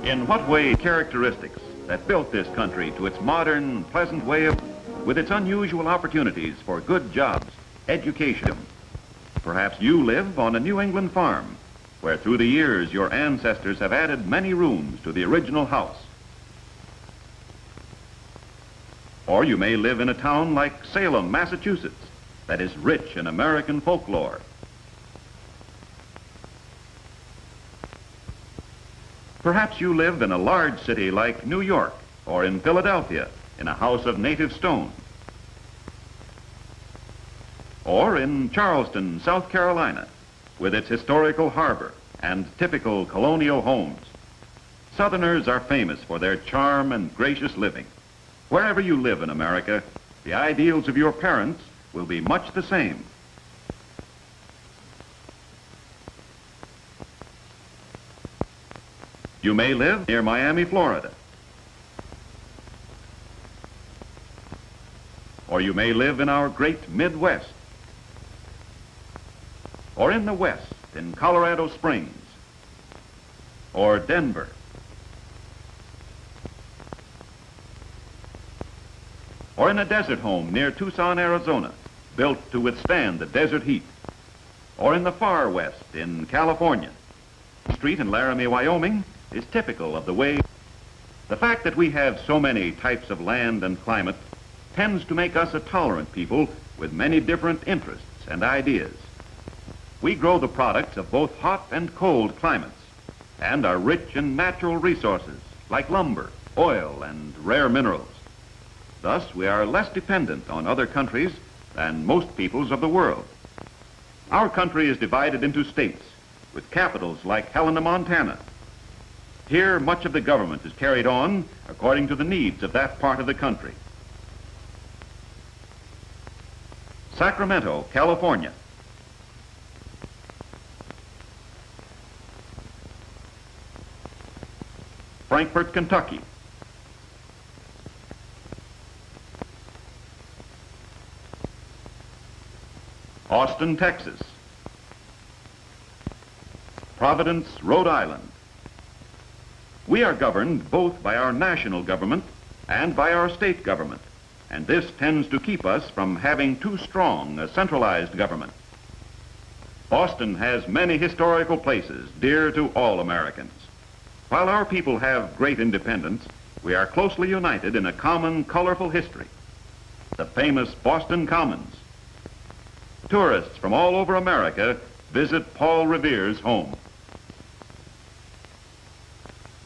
In what way characteristics that built this country to its modern, pleasant way of, with its unusual opportunities for good jobs, education. Perhaps you live on a New England farm, where through the years your ancestors have added many rooms to the original house. Or you may live in a town like Salem, Massachusetts, that is rich in American folklore. Perhaps you live in a large city like New York or in Philadelphia in a house of native stone. Or in Charleston, South Carolina, with its historical harbor and typical colonial homes. Southerners are famous for their charm and gracious living. Wherever you live in America, the ideals of your parents will be much the same. You may live near Miami, Florida. Or you may live in our great Midwest. Or in the West, in Colorado Springs. Or Denver. Or in a desert home near Tucson, Arizona, built to withstand the desert heat. Or in the far West, in California. Street in Laramie, Wyoming, is typical of the way. The fact that we have so many types of land and climate tends to make us a tolerant people with many different interests and ideas. We grow the products of both hot and cold climates and are rich in natural resources like lumber, oil, and rare minerals. Thus, we are less dependent on other countries than most peoples of the world. Our country is divided into states with capitals like Helena, Montana. Here, much of the government is carried on according to the needs of that part of the country. Sacramento, California. Frankfort, Kentucky. Austin, Texas. Providence, Rhode Island. We are governed both by our national government and by our state government, and this tends to keep us from having too strong a centralized government. Boston has many historical places dear to all Americans. While our people have great independence, we are closely united in a common, colorful history. The famous Boston Commons. Tourists from all over America visit Paul Revere's home.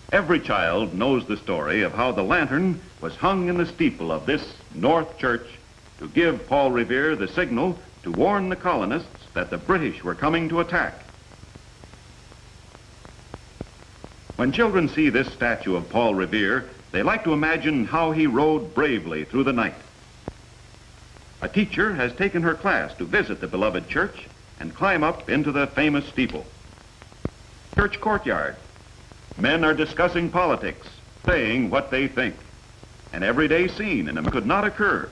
Every child knows the story of how the lantern was hung in the steeple of this North Church to give Paul Revere the signal to warn the colonists that the British were coming to attack. When children see this statue of Paul Revere, they like to imagine how he rode bravely through the night. A teacher has taken her class to visit the beloved church and climb up into the famous steeple. Church courtyard. Men are discussing politics, saying what they think. An everyday scene in America could not occur.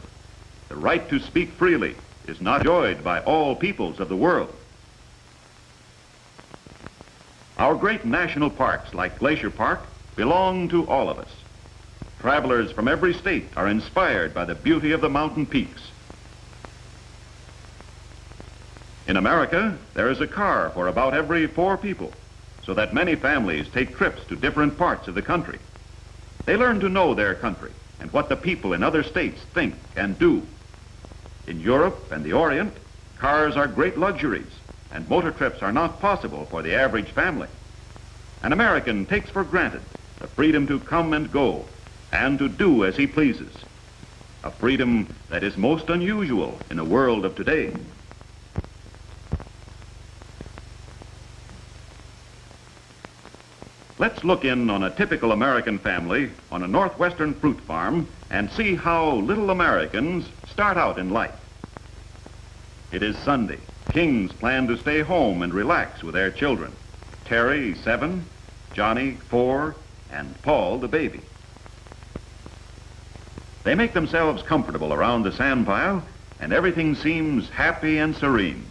The right to speak freely is not enjoyed by all peoples of the world. Our great national parks, like Glacier Park, belong to all of us. Travelers from every state are inspired by the beauty of the mountain peaks. In America, there is a car for about every 4 people, so that many families take trips to different parts of the country. They learn to know their country and what the people in other states think and do. In Europe and the Orient, cars are great luxuries, and motor trips are not possible for the average family. An American takes for granted the freedom to come and go and to do as he pleases, a freedom that is most unusual in the world of today. Let's look in on a typical American family on a Northwestern fruit farm and see how little Americans start out in life. It is Sunday. Kings plan to stay home and relax with their children. Terry, 7, Johnny, 4, and Paul, the baby. They make themselves comfortable around the sand pile, and everything seems happy and serene.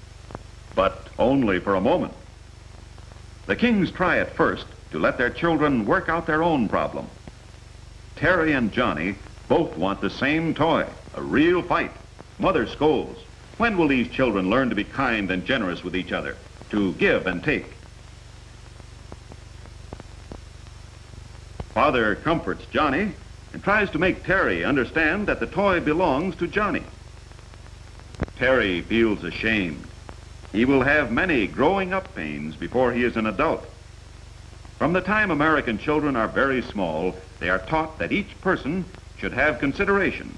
But only for a moment. The Kings try at first to let their children work out their own problem. Terry and Johnny both want the same toy, a real fight. Mother scolds. When will these children learn to be kind and generous with each other, to give and take? Father comforts Johnny and tries to make Terry understand that the toy belongs to Johnny. Terry feels ashamed. He will have many growing up pains before he is an adult. From the time American children are very small, they are taught that each person should have consideration.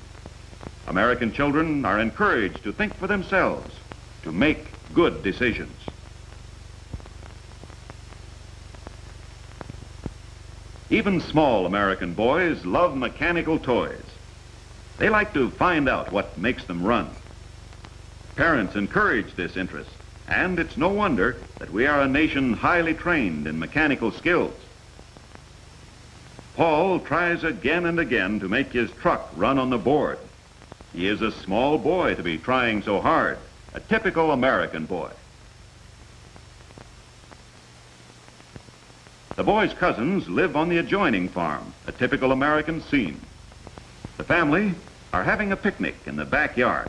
American children are encouraged to think for themselves, to make good decisions. Even small American boys love mechanical toys. They like to find out what makes them run. Parents encourage this interest, and it's no wonder that we are a nation highly trained in mechanical skills. Paul tries again and again to make his truck run on the board. He is a small boy to be trying so hard, a typical American boy. The boy's cousins live on the adjoining farm, a typical American scene. The family are having a picnic in the backyard.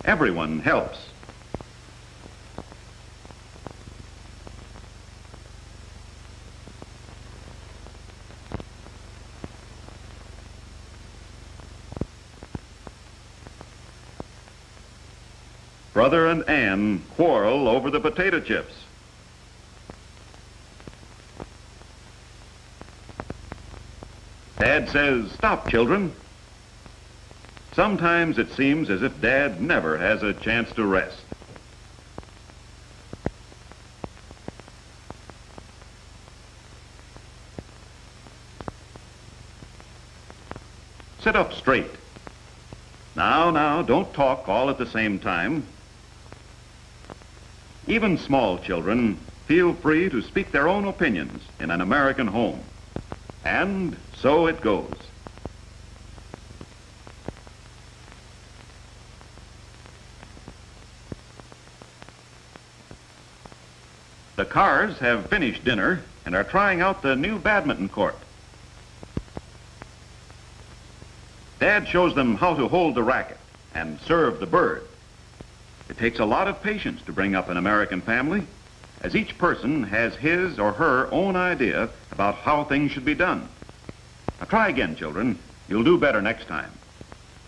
Everyone helps. Brother and Ann quarrel over the potato chips. Dad says, "Stop, children." Sometimes it seems as if Dad never has a chance to rest. Sit up straight. Now, don't talk all at the same time. Even small children feel free to speak their own opinions in an American home. And so it goes. The Carrs have finished dinner and are trying out the new badminton court. Dad shows them how to hold the racket and serve the bird. It takes a lot of patience to bring up an American family, as each person has his or her own idea about how things should be done. Now try again, children. You'll do better next time.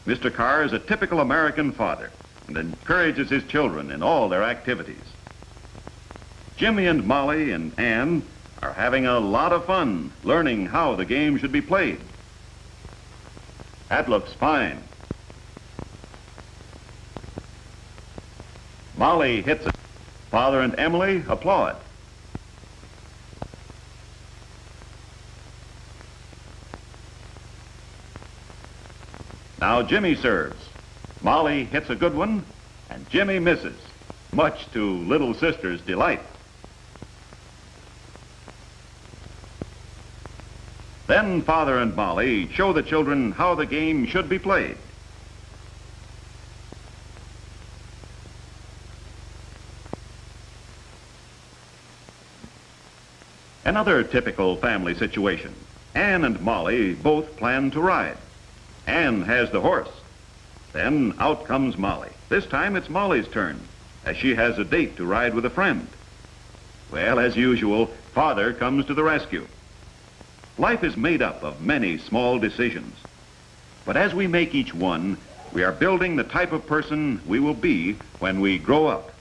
Mr. Carr is a typical American father and encourages his children in all their activities. Jimmy and Molly and Ann are having a lot of fun learning how the game should be played. That looks fine. Molly hits it. Father and Emily applaud. Now Jimmy serves. Molly hits a good one, and Jimmy misses, much to little sister's delight. Then Father and Molly show the children how the game should be played. Another typical family situation. Ann and Molly both plan to ride. Ann has the horse. Then out comes Molly. This time it's Molly's turn, as she has a date to ride with a friend. Well, as usual, Father comes to the rescue. Life is made up of many small decisions. But as we make each one, we are building the type of person we will be when we grow up.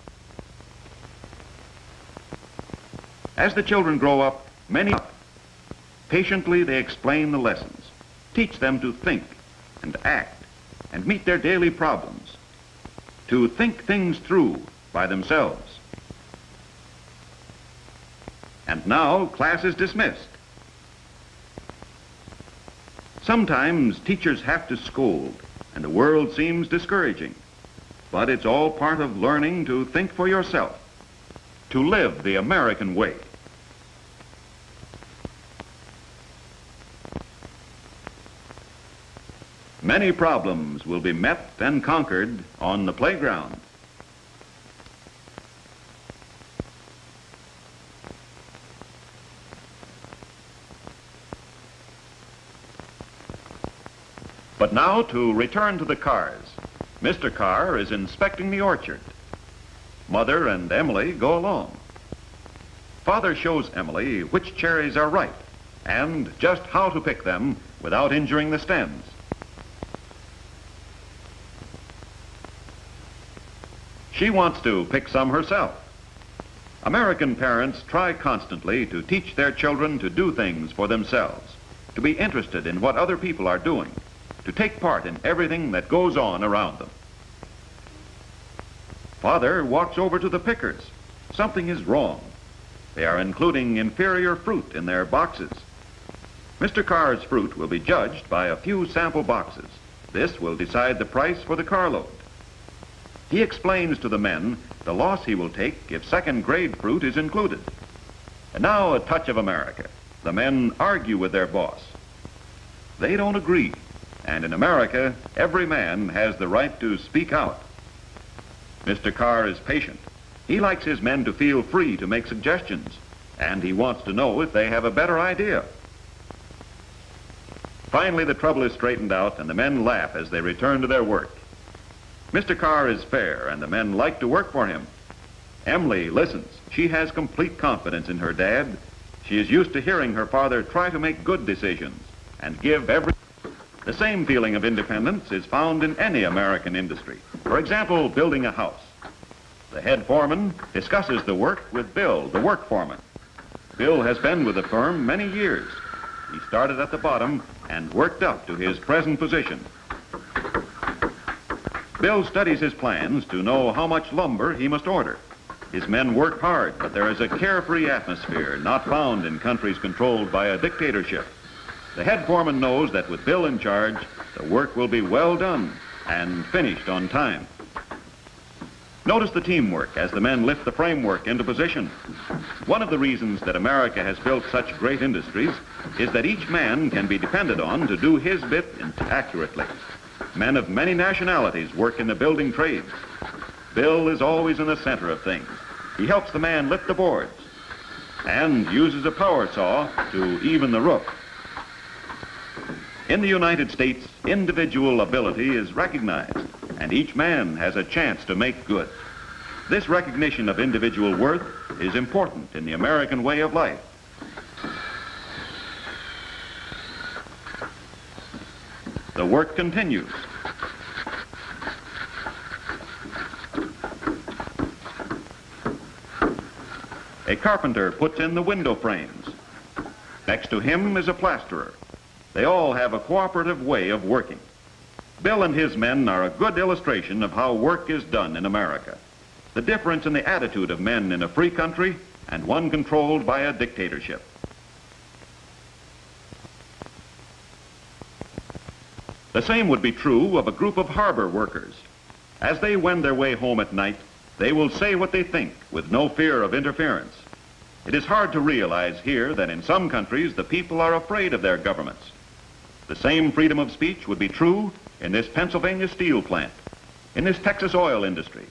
As the children grow up, patiently they explain the lessons, teach them to think and act and meet their daily problems, to think things through by themselves. And now class is dismissed. Sometimes teachers have to scold and the world seems discouraging, but it's all part of learning to think for yourself, to live the American way. Many problems will be met and conquered on the playground. But now to return to the cars. Mr. Carr is inspecting the orchard. Mother and Emily go along. Father shows Emily which cherries are ripe and just how to pick them without injuring the stems. She wants to pick some herself. American parents try constantly to teach their children to do things for themselves, to be interested in what other people are doing, to take part in everything that goes on around them. Father walks over to the pickers. Something is wrong. They are including inferior fruit in their boxes. Mr. Carr's fruit will be judged by a few sample boxes. This will decide the price for the carload. He explains to the men the loss he will take if second-grade fruit is included. And now a touch of America. The men argue with their boss. They don't agree. And in America, every man has the right to speak out. Mr. Carr is patient. He likes his men to feel free to make suggestions, and he wants to know if they have a better idea. Finally, the trouble is straightened out, and the men laugh as they return to their work. Mr. Carr is fair, and the men like to work for him. Emily listens. She has complete confidence in her dad. She is used to hearing her father try to make good decisions and give every... The same feeling of independence is found in any American industry. For example, building a house. The head foreman discusses the work with Bill, the work foreman. Bill has been with the firm many years. He started at the bottom and worked up to his present position. Bill studies his plans to know how much lumber he must order. His men work hard, but there is a carefree atmosphere not found in countries controlled by a dictatorship. The head foreman knows that with Bill in charge, the work will be well done and finished on time. Notice the teamwork as the men lift the framework into position. One of the reasons that America has built such great industries is that each man can be depended on to do his bit accurately. Men of many nationalities work in the building trades. Bill is always in the center of things. He helps the man lift the boards and uses a power saw to even the roof. In the United States, individual ability is recognized, and each man has a chance to make good. This recognition of individual worth is important in the American way of life. The work continues. A carpenter puts in the window frames. Next to him is a plasterer. They all have a cooperative way of working. Bill and his men are a good illustration of how work is done in America. The difference in the attitude of men in a free country and one controlled by a dictatorship. The same would be true of a group of harbor workers. As they wend their way home at night, they will say what they think with no fear of interference. It is hard to realize here that in some countries the people are afraid of their governments. The same freedom of speech would be true in this Pennsylvania steel plant, in this Texas oil industry,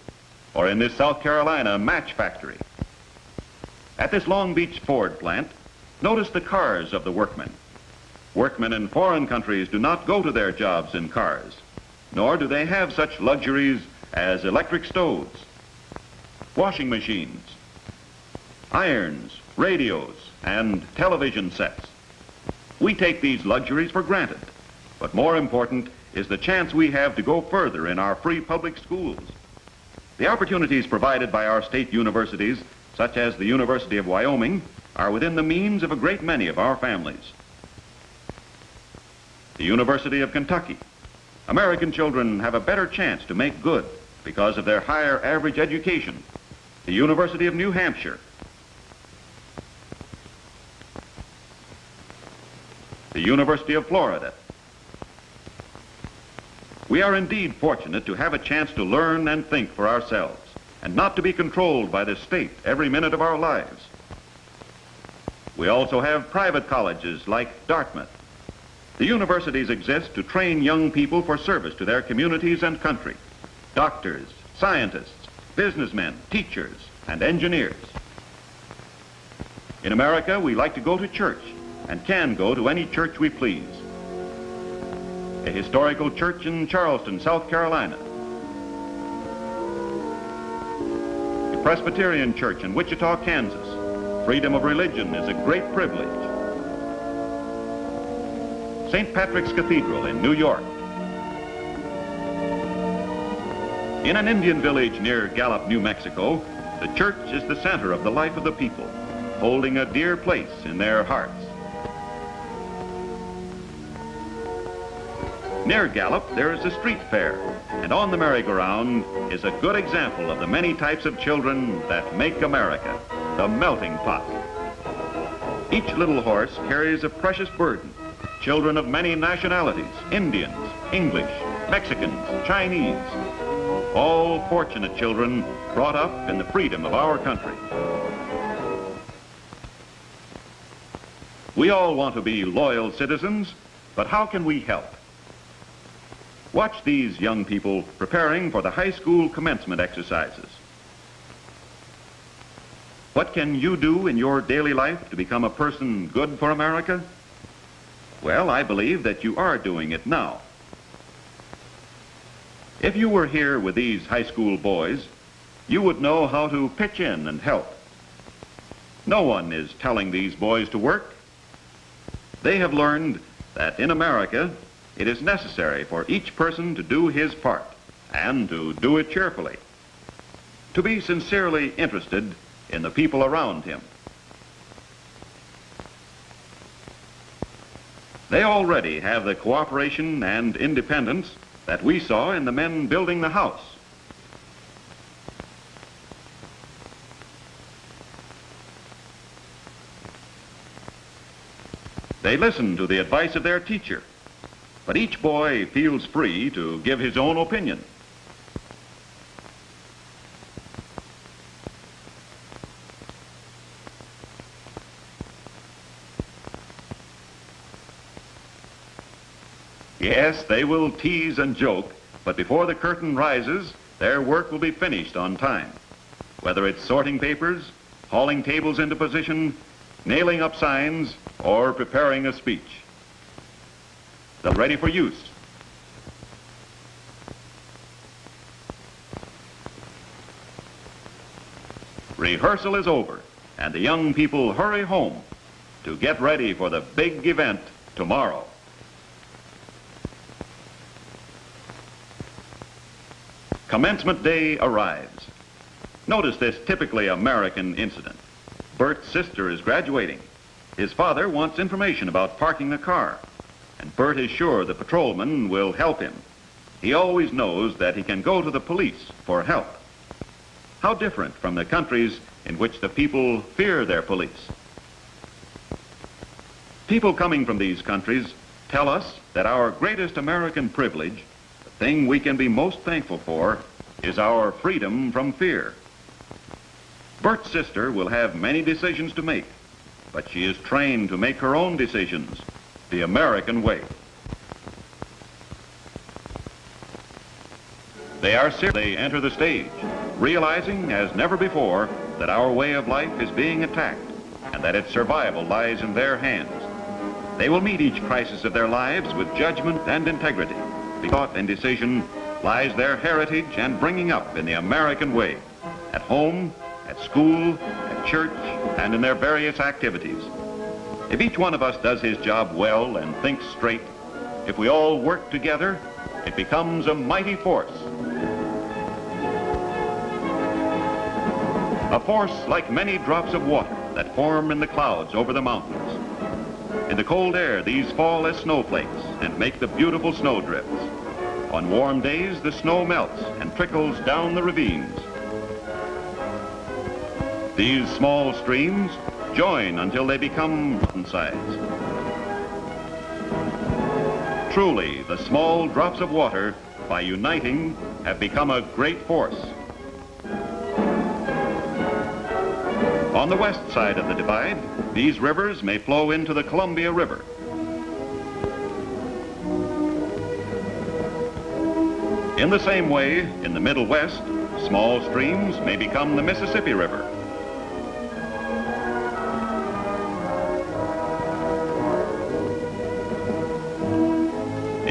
or in this South Carolina match factory. At this Long Beach Ford plant, notice the cars of the workmen. Workmen in foreign countries do not go to their jobs in cars, nor do they have such luxuries as electric stoves, washing machines, irons, radios, and television sets. We take these luxuries for granted, but more important is the chance we have to go further in our free public schools. The opportunities provided by our state universities, such as the University of Wyoming, are within the means of a great many of our families. The University of Kentucky. American children have a better chance to make good because of their higher average education. The University of New Hampshire. The University of Florida. We are indeed fortunate to have a chance to learn and think for ourselves, and not to be controlled by the state every minute of our lives. We also have private colleges like Dartmouth. The universities exist to train young people for service to their communities and country. Doctors, scientists, businessmen, teachers, and engineers. In America, we like to go to church and can go to any church we please. a historical church in Charleston, South Carolina, a Presbyterian church in Wichita, Kansas. Freedom of religion is a great privilege. St. Patrick's Cathedral in New York. In an Indian village near Gallup, New Mexico, the church is the center of the life of the people, holding a dear place in their hearts. Near Gallup, there is a street fair, and on the merry-go-round is a good example of the many types of children that make America, the melting pot. Each little horse carries a precious burden. Children of many nationalities, Indians, English, Mexicans, Chinese, all fortunate children brought up in the freedom of our country. We all want to be loyal citizens, but how can we help? Watch these young people preparing for the high school commencement exercises. What can you do in your daily life to become a person good for America? Well, I believe that you are doing it now. If you were here with these high school boys, you would know how to pitch in and help. No one is telling these boys to work. They have learned that in America, it is necessary for each person to do his part and to do it cheerfully, to be sincerely interested in the people around him. They already have the cooperation and independence that we saw in the men building the house. They listen to the advice of their teacher, but each boy feels free to give his own opinion. Yes, they will tease and joke, but before the curtain rises, their work will be finished on time. Whether it's sorting papers, hauling tables into position, nailing up signs, or preparing a speech. They're ready for use. Rehearsal is over, and the young people hurry home to get ready for the big event tomorrow. Commencement day arrives. Notice this typically American incident. Bert's sister is graduating. His father wants information about parking the car, and Bert is sure the patrolman will help him. He always knows that he can go to the police for help. How different from the countries in which the people fear their police. People coming from these countries tell us that our greatest American privilege, the thing we can be most thankful for, is our freedom from fear. Bert's sister will have many decisions to make, but she is trained to make her own decisions the American way. They are serious. They enter the stage, realizing as never before that our way of life is being attacked and that its survival lies in their hands. They will meet each crisis of their lives with judgment and integrity. The thought and decision lies their heritage and bringing up in the American way, at home, at school, at church, and in their various activities. If each one of us does his job well and thinks straight, if we all work together, it becomes a mighty force. A force like many drops of water that form in the clouds over the mountains. In the cold air, these fall as snowflakes and make the beautiful snowdrifts. On warm days, the snow melts and trickles down the ravines. These small streams join until they become mountainsides. Truly, the small drops of water, by uniting, have become a great force. On the west side of the divide, these rivers may flow into the Columbia River. In the same way, in the Middle West, small streams may become the Mississippi River.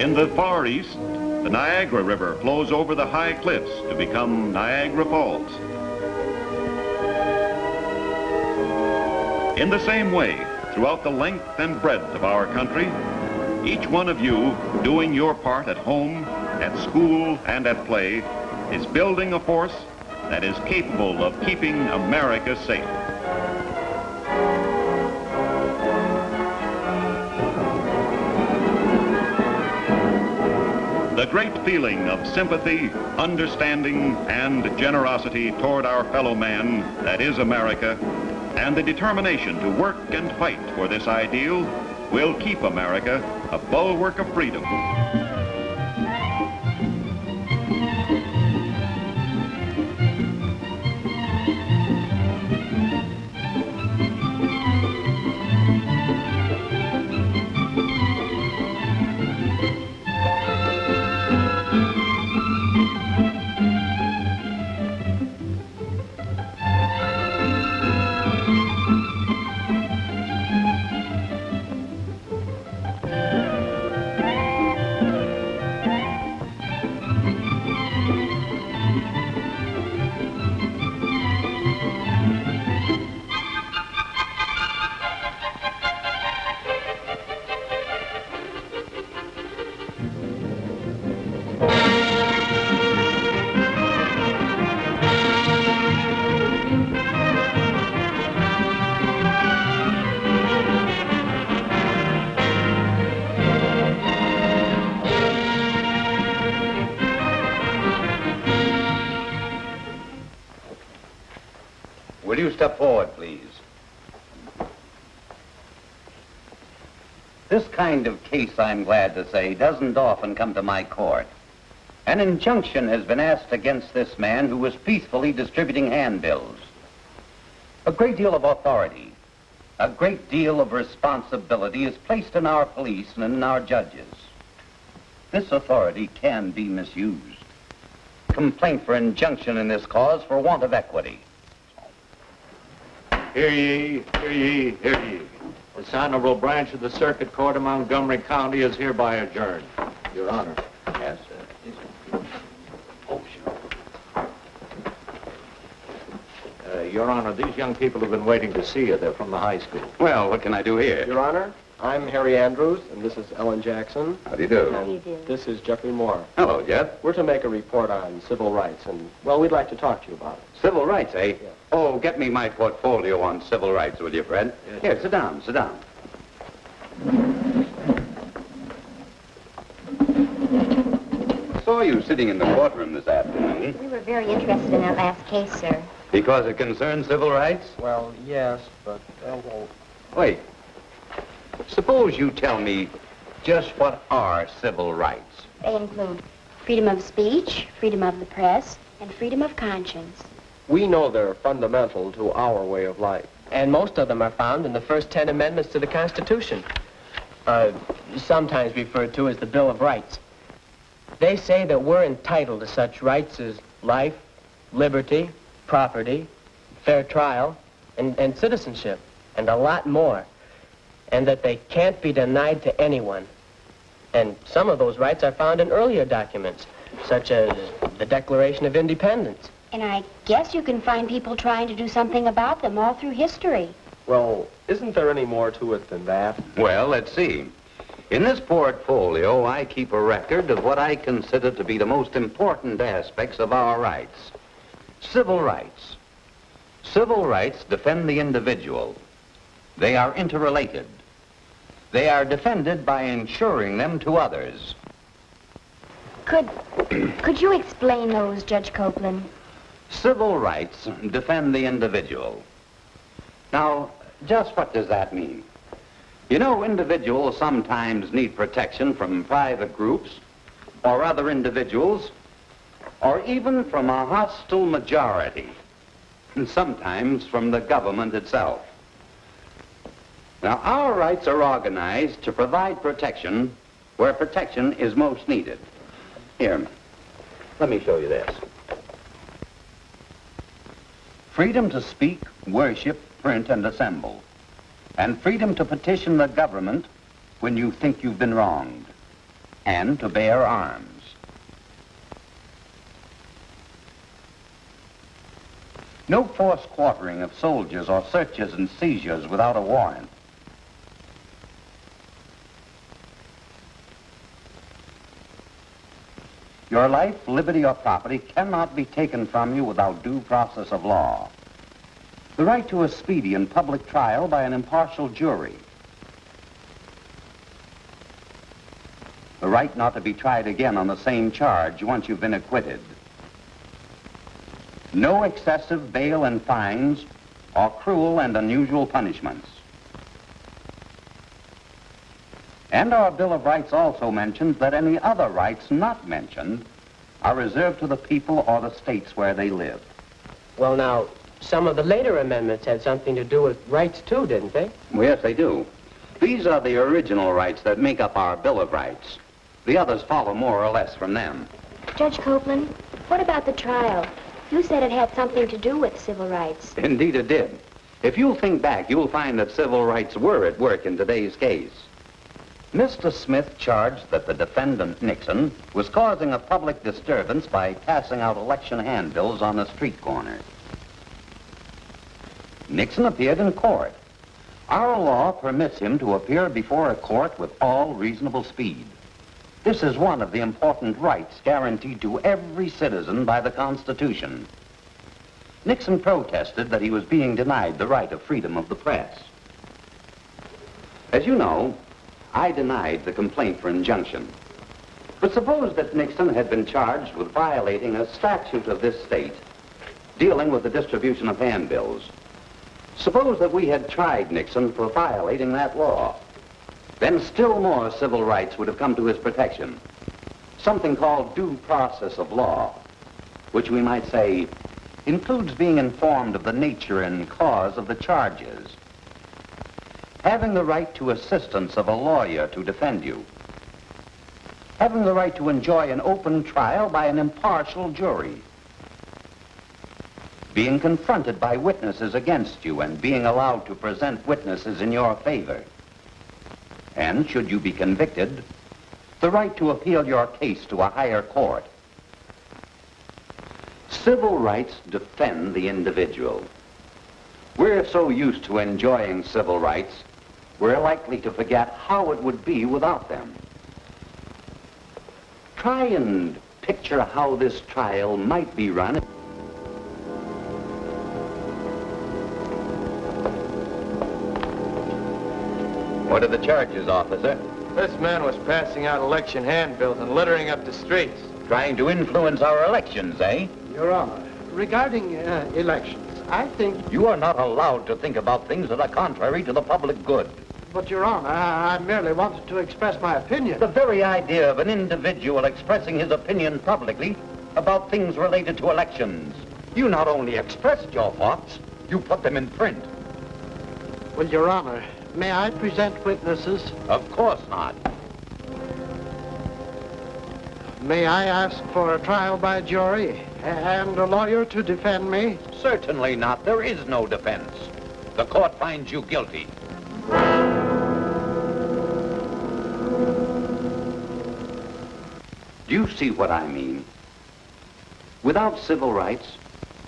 In the Far East, the Niagara River flows over the high cliffs to become Niagara Falls. In the same way, throughout the length and breadth of our country, each one of you doing your part at home, at school, and at play is building a force that is capable of keeping America safe. The great feeling of sympathy, understanding, and generosity toward our fellow man that is America, and the determination to work and fight for this ideal will keep America a bulwark of freedom. Will you step forward, please? This kind of case, I'm glad to say, doesn't often come to my court. An injunction has been asked against this man who was peacefully distributing handbills. A great deal of authority, a great deal of responsibility is placed in our police and in our judges. This authority can be misused. Complaint for injunction in this cause for want of equity. Hear ye, hear ye, hear ye. This honorable branch of the Circuit Court of Montgomery County is hereby adjourned. Your Honor. Yes, sir. Oh, sure. Your Honor, these young people have been waiting to see you. They're from the high school. Well, what can I do here? Your Honor, I'm Harry Andrews, and this is Ellen Jackson. How do you do? How do you do? This is Jeffrey Moore. Hello, Jeff. We're to make a report on civil rights, and, well, we'd like to talk to you about it. Civil rights, eh? Yeah. Oh, get me my portfolio on civil rights, will you, Fred? Yes. Here, sit down, sit down. Saw you sitting in the courtroom this afternoon. We were very interested in that last case, sir. Because it concerns civil rights? Well, yes, but, well... Wait. Suppose you tell me just what are civil rights? They include freedom of speech, freedom of the press, and freedom of conscience. We know they're fundamental to our way of life. And most of them are found in the first 10 amendments to the Constitution, sometimes referred to as the Bill of Rights. They say that we're entitled to such rights as life, liberty, property, fair trial, and citizenship, and a lot more, and that they can't be denied to anyone. And some of those rights are found in earlier documents, such as the Declaration of Independence. And I guess you can find people trying to do something about them all through history. Well, isn't there any more to it than that? Well, let's see. In this portfolio, I keep a record of what I consider to be the most important aspects of our rights. Civil rights. Civil rights defend the individual. They are interrelated. They are defended by ensuring them to others. Could you explain those, Judge Copeland? Civil rights defend the individual. Now, just what does that mean? You know, individuals sometimes need protection from private groups or other individuals, or even from a hostile majority, and sometimes from the government itself. Now, our rights are organized to provide protection where protection is most needed. Here, let me show you this. Freedom to speak, worship, print, and assemble. And freedom to petition the government when you think you've been wronged. and to bear arms. No forced quartering of soldiers or searches and seizures without a warrant. Your life, liberty, or property cannot be taken from you without due process of law. The right to a speedy and public trial by an impartial jury. The right not to be tried again on the same charge once you've been acquitted. No excessive bail and fines or cruel and unusual punishments. And our Bill of Rights also mentions that any other rights not mentioned are reserved to the people or the states where they live. Well, now, some of the later amendments had something to do with rights, too, didn't they? Well, yes, they do. These are the original rights that make up our Bill of Rights. The others follow more or less from them. Judge Copeland, what about the trial? You said it had something to do with civil rights. Indeed it did. If you'll think back, you'll find that civil rights were at work in today's case. Mr. Smith charged that the defendant, Nixon, was causing a public disturbance by passing out election handbills on the street corners. Nixon appeared in court. Our law permits him to appear before a court with all reasonable speed. This is one of the important rights guaranteed to every citizen by the Constitution. Nixon protested that he was being denied the right of freedom of the press. As you know, I denied the complaint for injunction. But suppose that Nixon had been charged with violating a statute of this state dealing with the distribution of handbills. Suppose that we had tried Nixon for violating that law. Then still more civil rights would have come to his protection. Something called due process of law, which we might say includes being informed of the nature and cause of the charges. Having the right to assistance of a lawyer to defend you. Having the right to enjoy an open trial by an impartial jury. Being confronted by witnesses against you and being allowed to present witnesses in your favor. And should you be convicted, the right to appeal your case to a higher court. Civil rights defend the individual. We're so used to enjoying civil rights, we're likely to forget how it would be without them. Try and picture how this trial might be run. What are the charges, officer? This man was passing out election handbills and littering up the streets. Trying to influence our elections, eh? Your Honor, regarding elections, I think... You are not allowed to think about things that are contrary to the public good. But, Your Honor, I merely wanted to express my opinion. The very idea of an individual expressing his opinion publicly about things related to elections. You not only expressed your thoughts, you put them in print. Well, Your Honor, may I present witnesses? Of course not. May I ask for a trial by jury and a lawyer to defend me? Certainly not. There is no defense. The court finds you guilty. Do you see what I mean? Without civil rights,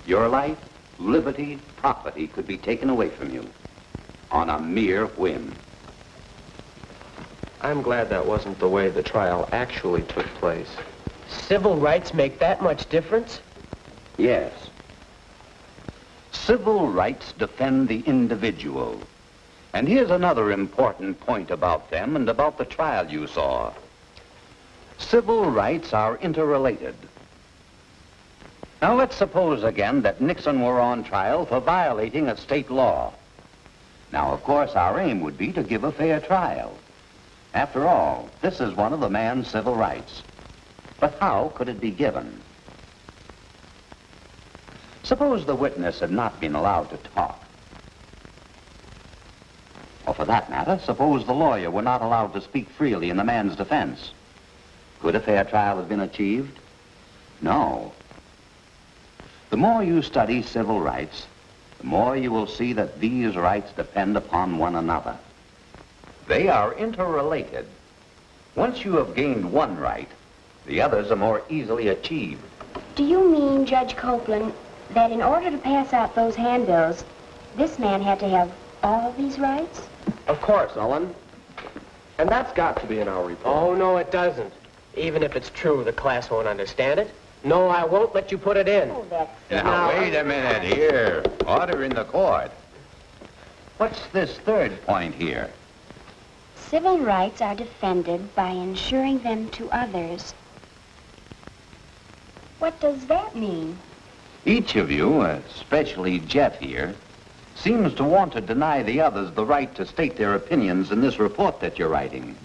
your life, liberty, property could be taken away from you on a mere whim. I'm glad that wasn't the way the trial actually took place. Civil rights make that much difference? Yes. Civil rights defend the individual. And here's another important point about them and about the trial you saw. Civil rights are interrelated. Now let's suppose again that Nixon were on trial for violating a state law. Now, of course, our aim would be to give a fair trial. After all, this is one of the man's civil rights. But how could it be given? Suppose the witness had not been allowed to talk. Or for that matter, suppose the lawyer were not allowed to speak freely in the man's defense. Could a fair trial have been achieved? No. The more you study civil rights, the more you will see that these rights depend upon one another. They are interrelated. Once you have gained one right, the others are more easily achieved. Do you mean, Judge Copeland, that in order to pass out those handbills, this man had to have all these rights? Of course, Ellen. And that's got to be in our report. Oh, no, it doesn't. Even if it's true, the class won't understand it. No, I won't let you put it in. Oh, that's... Now, wait a minute here. Order in the court. What's this third point here? Civil rights are defended by ensuring them to others. What does that mean? Each of you, especially Jeff here, seems to want to deny the others the right to state their opinions in this report that you're writing.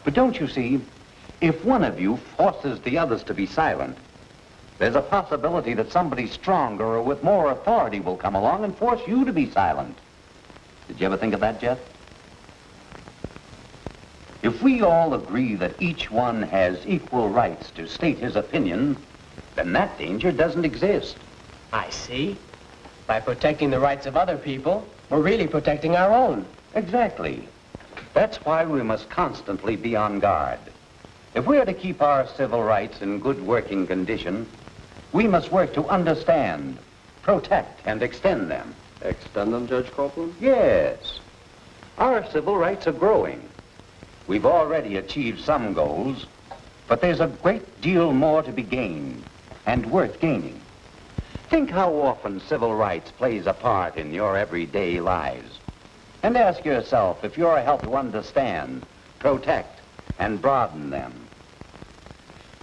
But don't you see, if one of you forces the others to be silent, there's a possibility that somebody stronger or with more authority will come along and force you to be silent. Did you ever think of that, Jeff? If we all agree that each one has equal rights to state his opinion, then that danger doesn't exist. I see. By protecting the rights of other people, we're really protecting our own. Exactly. That's why we must constantly be on guard. If we are to keep our civil rights in good working condition, we must work to understand, protect, and extend them. Extend them, Judge Copeland? Yes. Our civil rights are growing. We've already achieved some goals, but there's a great deal more to be gained and worth gaining. Think how often civil rights plays a part in your everyday lives. And ask yourself if you're helped to understand, protect, and broaden them.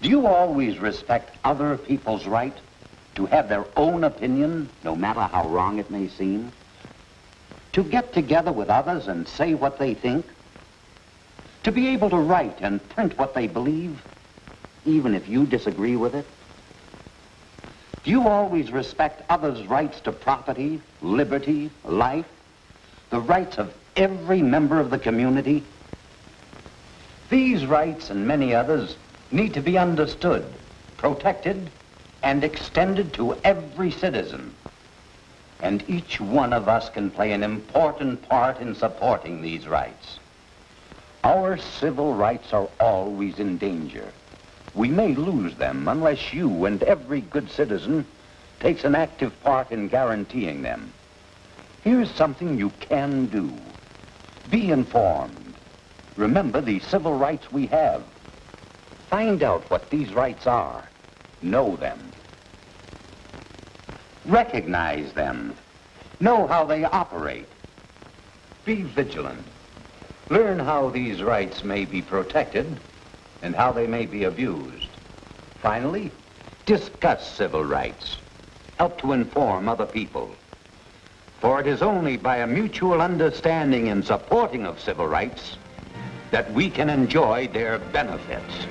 Do you always respect other people's right to have their own opinion, no matter how wrong it may seem? To get together with others and say what they think? To be able to write and print what they believe, even if you disagree with it? Do you always respect others' rights to property, liberty, life, the rights of every member of the community? These rights and many others need to be understood, protected, and extended to every citizen. And each one of us can play an important part in supporting these rights. Our civil rights are always in danger. We may lose them unless you and every good citizen takes an active part in guaranteeing them. Here's something you can do. Be informed. Remember the civil rights we have. Find out what these rights are. Know them. Recognize them. Know how they operate. Be vigilant. Learn how these rights may be protected and how they may be abused. Finally, discuss civil rights. Help to inform other people. For it is only by a mutual understanding and supporting of civil rights that we can enjoy their benefits.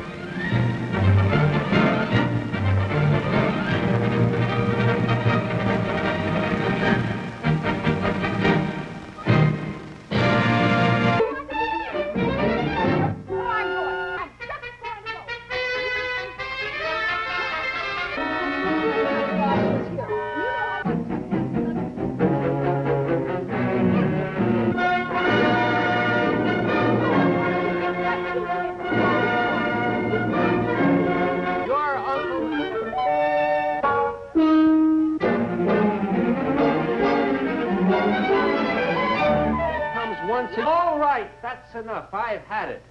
All right, that's enough. I've had it.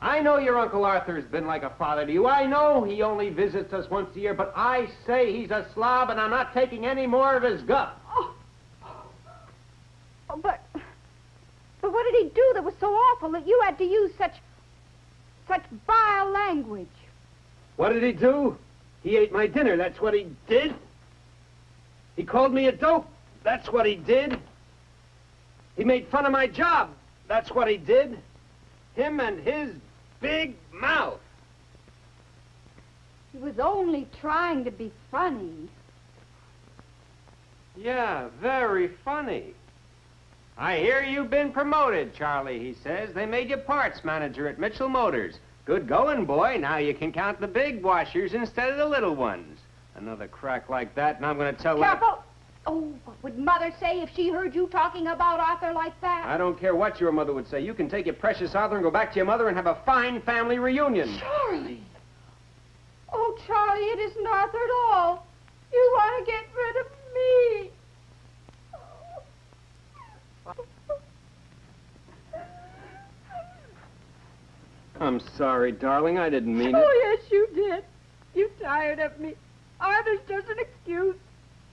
I know your Uncle Arthur's been like a father to you. I know he only visits us once a year, but I say he's a slob, and I'm not taking any more of his guff. Oh, but what did he do that was so awful that you had to use such vile language? What did he do? He ate my dinner, that's what he did. He called me a dope, that's what he did. He made fun of my job, that's what he did. Him and his big mouth. He was only trying to be funny. Yeah, very funny. I hear you've been promoted, Charlie, he says. They made you parts manager at Mitchell Motors. Good going, boy. Now you can count the big washers instead of the little ones. Another crack like that, and I'm going to tell... Careful! Oh, what would Mother say if she heard you talking about Arthur like that? I don't care what your mother would say. You can take your precious Arthur and go back to your mother and have a fine family reunion. Charlie! Oh, Charlie, it isn't Arthur at all. You want to get rid of me. I'm sorry, darling. I didn't mean it. Oh, yes, you did. You tired of me. Arthur's just an excuse.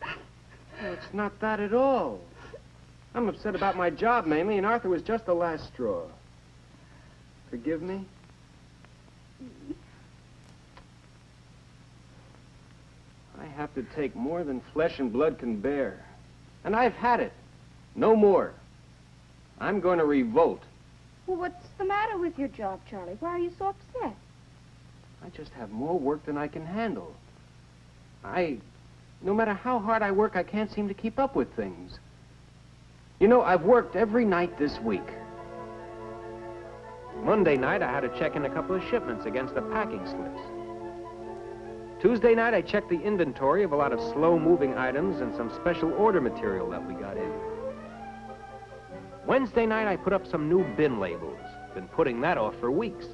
Oh, it's not that at all. I'm upset about my job mainly, and Arthur was just the last straw. Forgive me? I have to take more than flesh and blood can bear. And I've had it. No more. I'm going to revolt. Well, what's the matter with your job, Charlie? Why are you so upset? I just have more work than I can handle. No matter how hard I work, I can't seem to keep up with things. You know, I've worked every night this week. Monday night, I had to check in a couple of shipments against the packing slips. Tuesday night, I checked the inventory of a lot of slow-moving items and some special order material that we got in. Wednesday night, I put up some new bin labels. Been putting that off for weeks.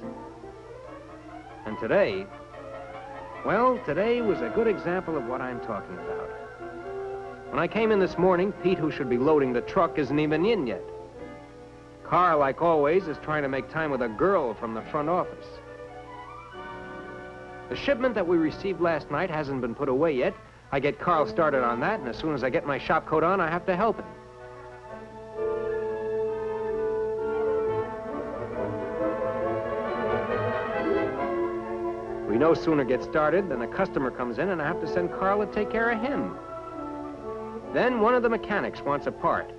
And today, well, today was a good example of what I'm talking about. When I came in this morning, Pete, who should be loading the truck, isn't even in yet. Carl, like always, is trying to make time with a girl from the front office. The shipment that we received last night hasn't been put away yet. I get Carl started on that, and as soon as I get my shop coat on, I have to help him. We no sooner get started than a customer comes in, and I have to send Carl to take care of him. Then one of the mechanics wants a part.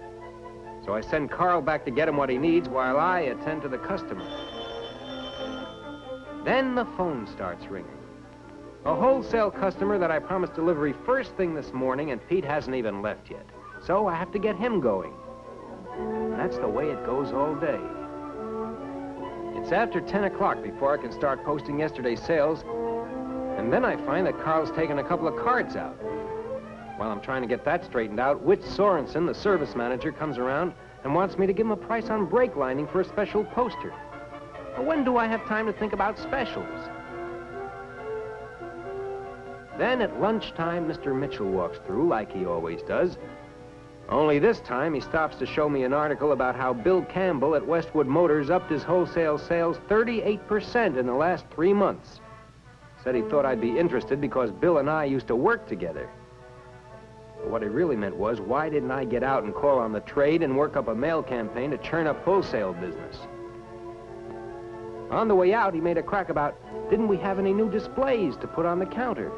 So I send Carl back to get him what he needs while I attend to the customer. Then the phone starts ringing. A wholesale customer that I promised delivery first thing this morning, and Pete hasn't even left yet. So I have to get him going. That's the way it goes all day. It's after 10 o'clock before I can start posting yesterday's sales, and then I find that Carl's taken a couple of cards out. While I'm trying to get that straightened out, Whit Sorensen, the service manager, comes around and wants me to give him a price on brake lining for a special poster. But when do I have time to think about specials? Then at lunchtime, Mr. Mitchell walks through like he always does. Only this time, he stops to show me an article about how Bill Campbell at Westwood Motors upped his wholesale sales 38% in the last 3 months. Said he thought I'd be interested because Bill and I used to work together. But what he really meant was, why didn't I get out and call on the trade and work up a mail campaign to churn up wholesale business? On the way out, he made a crack about, didn't we have any new displays to put on the counter?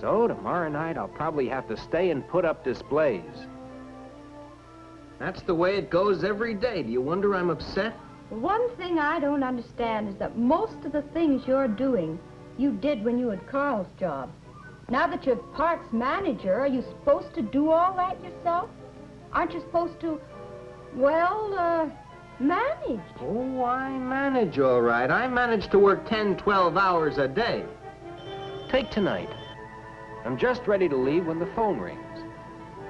So tomorrow night, I'll probably have to stay and put up displays. That's the way it goes every day. Do you wonder I'm upset? One thing I don't understand is that most of the things you're doing, you did when you had Carl's job. Now that you're parks manager, are you supposed to do all that yourself? Aren't you supposed to, well, manage? Oh, I manage all right. I manage to work 10, 12 hours a day. Take tonight. I'm just ready to leave when the phone rings.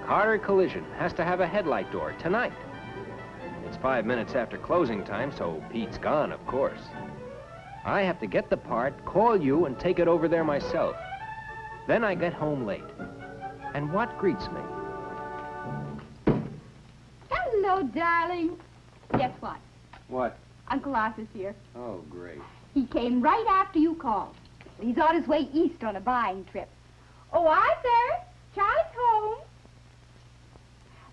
Carter Collision has to have a headlight door tonight. It's 5 minutes after closing time, so Pete's gone, of course. I have to get the part, call you, and take it over there myself. Then I get home late. And what greets me? Hello, darling. Guess what? What? Uncle Arthur's here. Oh, great. He came right after you called. He's on his way east on a buying trip. Oh, Arthur, Charlie's home.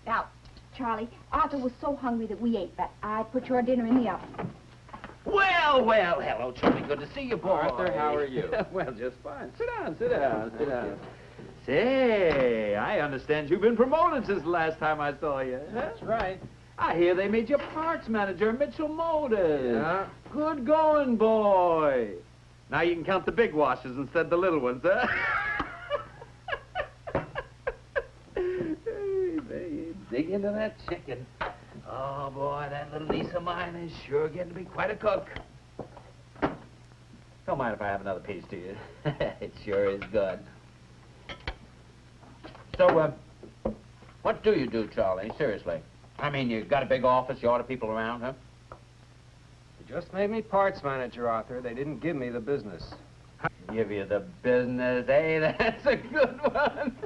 Now, Charlie, Arthur was so hungry that we ate, but I put your dinner in the oven. Well, well, hello, Charlie. Good to see you, boy. Arthur, how are you? Well, just fine. Sit down, sit down, sit down. Say, I understand you've been promoted since the last time I saw you. That's right. I hear they made you parts manager at Mitchell Motors. Yeah. Good going, boy. Now you can count the big washes instead of the little ones, huh? Dig into that chicken. Oh, boy, that little niece of mine is sure getting to be quite a cook. Don't mind if I have another piece to you. It sure is good. So, What do you do, Charlie? Seriously. I mean, you got a big office, you order people around, huh? They just made me parts manager, Arthur. They didn't give me the business. Give you the business, eh? That's a good one.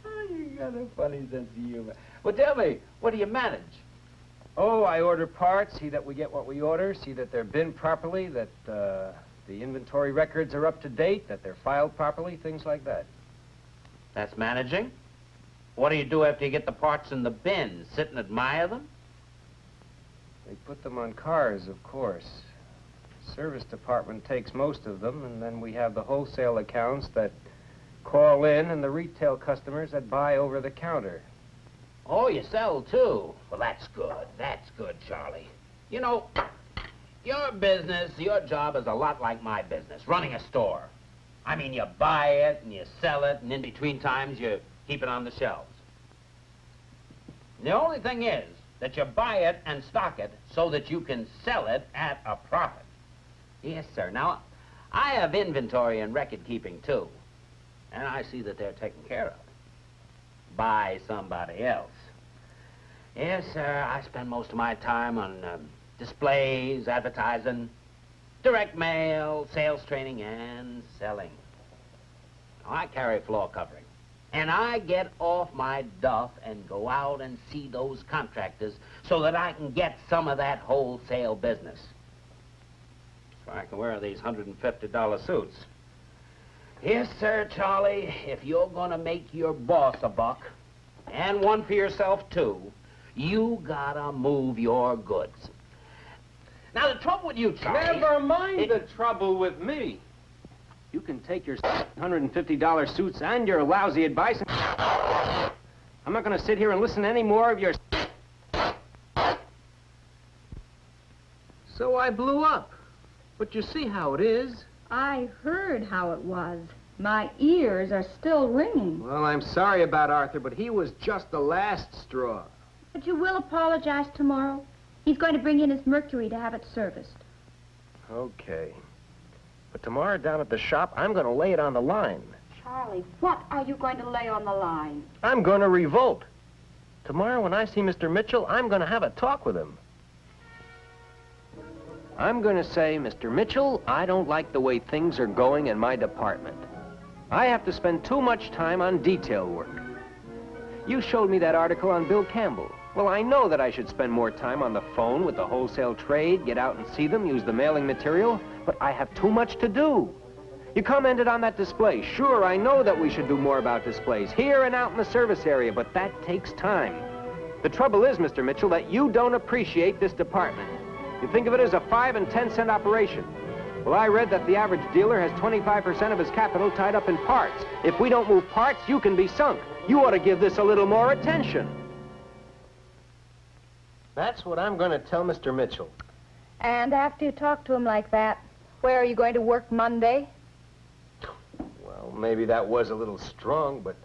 Oh, you got a funny sense of humor. Well, tell me, what do you manage? Oh, I order parts, see that we get what we order, see that they're binned properly, that the inventory records are up to date, that they're filed properly, things like that. That's managing? What do you do after you get the parts in the bin? Sit and admire them? They put them on cars, of course. The service department takes most of them, and then we have the wholesale accounts that call in and the retail customers that buy over the counter. Oh, you sell, too? Well, that's good. That's good, Charlie. You know, your business, your job is a lot like my business, running a store. I mean, you buy it and you sell it, and in between times you keep it on the shelves. The only thing is that you buy it and stock it so that you can sell it at a profit. Yes, sir. Now, I have inventory and record keeping, too. And I see that they're taken care of by somebody else. Yes, sir, I spend most of my time on displays, advertising, direct mail, sales training, and selling. Now, I carry floor covering. And I get off my duff and go out and see those contractors so that I can get some of that wholesale business. So I can wear these $150 suits. Yes, sir, Charlie, if you're going to make your boss a buck, and one for yourself, too, you gotta move your goods. Now, the trouble with you, Charlie... Never mind the trouble with me. You can take your $150 suits and your lousy advice and... I'm not going to sit here and listen to any more of your... So I blew up. But you see how it is. I heard how it was. My ears are still ringing. Well, I'm sorry about Arthur, but he was just the last straw. But you will apologize tomorrow? He's going to bring in his Mercury to have it serviced. Okay. But tomorrow down at the shop, I'm going to lay it on the line. Charlie, what are you going to lay on the line? I'm going to revolt. Tomorrow when I see Mr. Mitchell, I'm going to have a talk with him. I'm going to say, Mr. Mitchell, I don't like the way things are going in my department. I have to spend too much time on detail work. You showed me that article on Bill Campbell. Well, I know that I should spend more time on the phone with the wholesale trade, get out and see them, use the mailing material, but I have too much to do. You commented on that display. Sure, I know that we should do more about displays, here and out in the service area, but that takes time. The trouble is, Mr. Mitchell, that you don't appreciate this department. You think of it as a 5 and 10 cent operation. Well, I read that the average dealer has 25% of his capital tied up in parts. If we don't move parts, you can be sunk. You ought to give this a little more attention. That's what I'm going to tell Mr. Mitchell. And after you talk to him like that, where are you going to work Monday? Well, maybe that was a little strong, but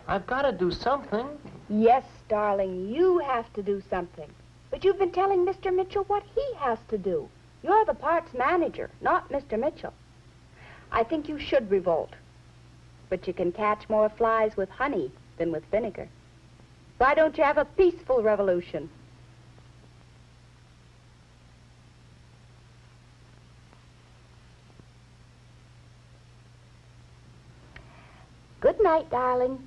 I've got to do something. Yes, darling, you have to do something. But you've been telling Mr. Mitchell what he has to do. You're the parts manager, not Mr. Mitchell. I think you should revolt. But you can catch more flies with honey than with vinegar. Why don't you have a peaceful revolution? Good night, darling.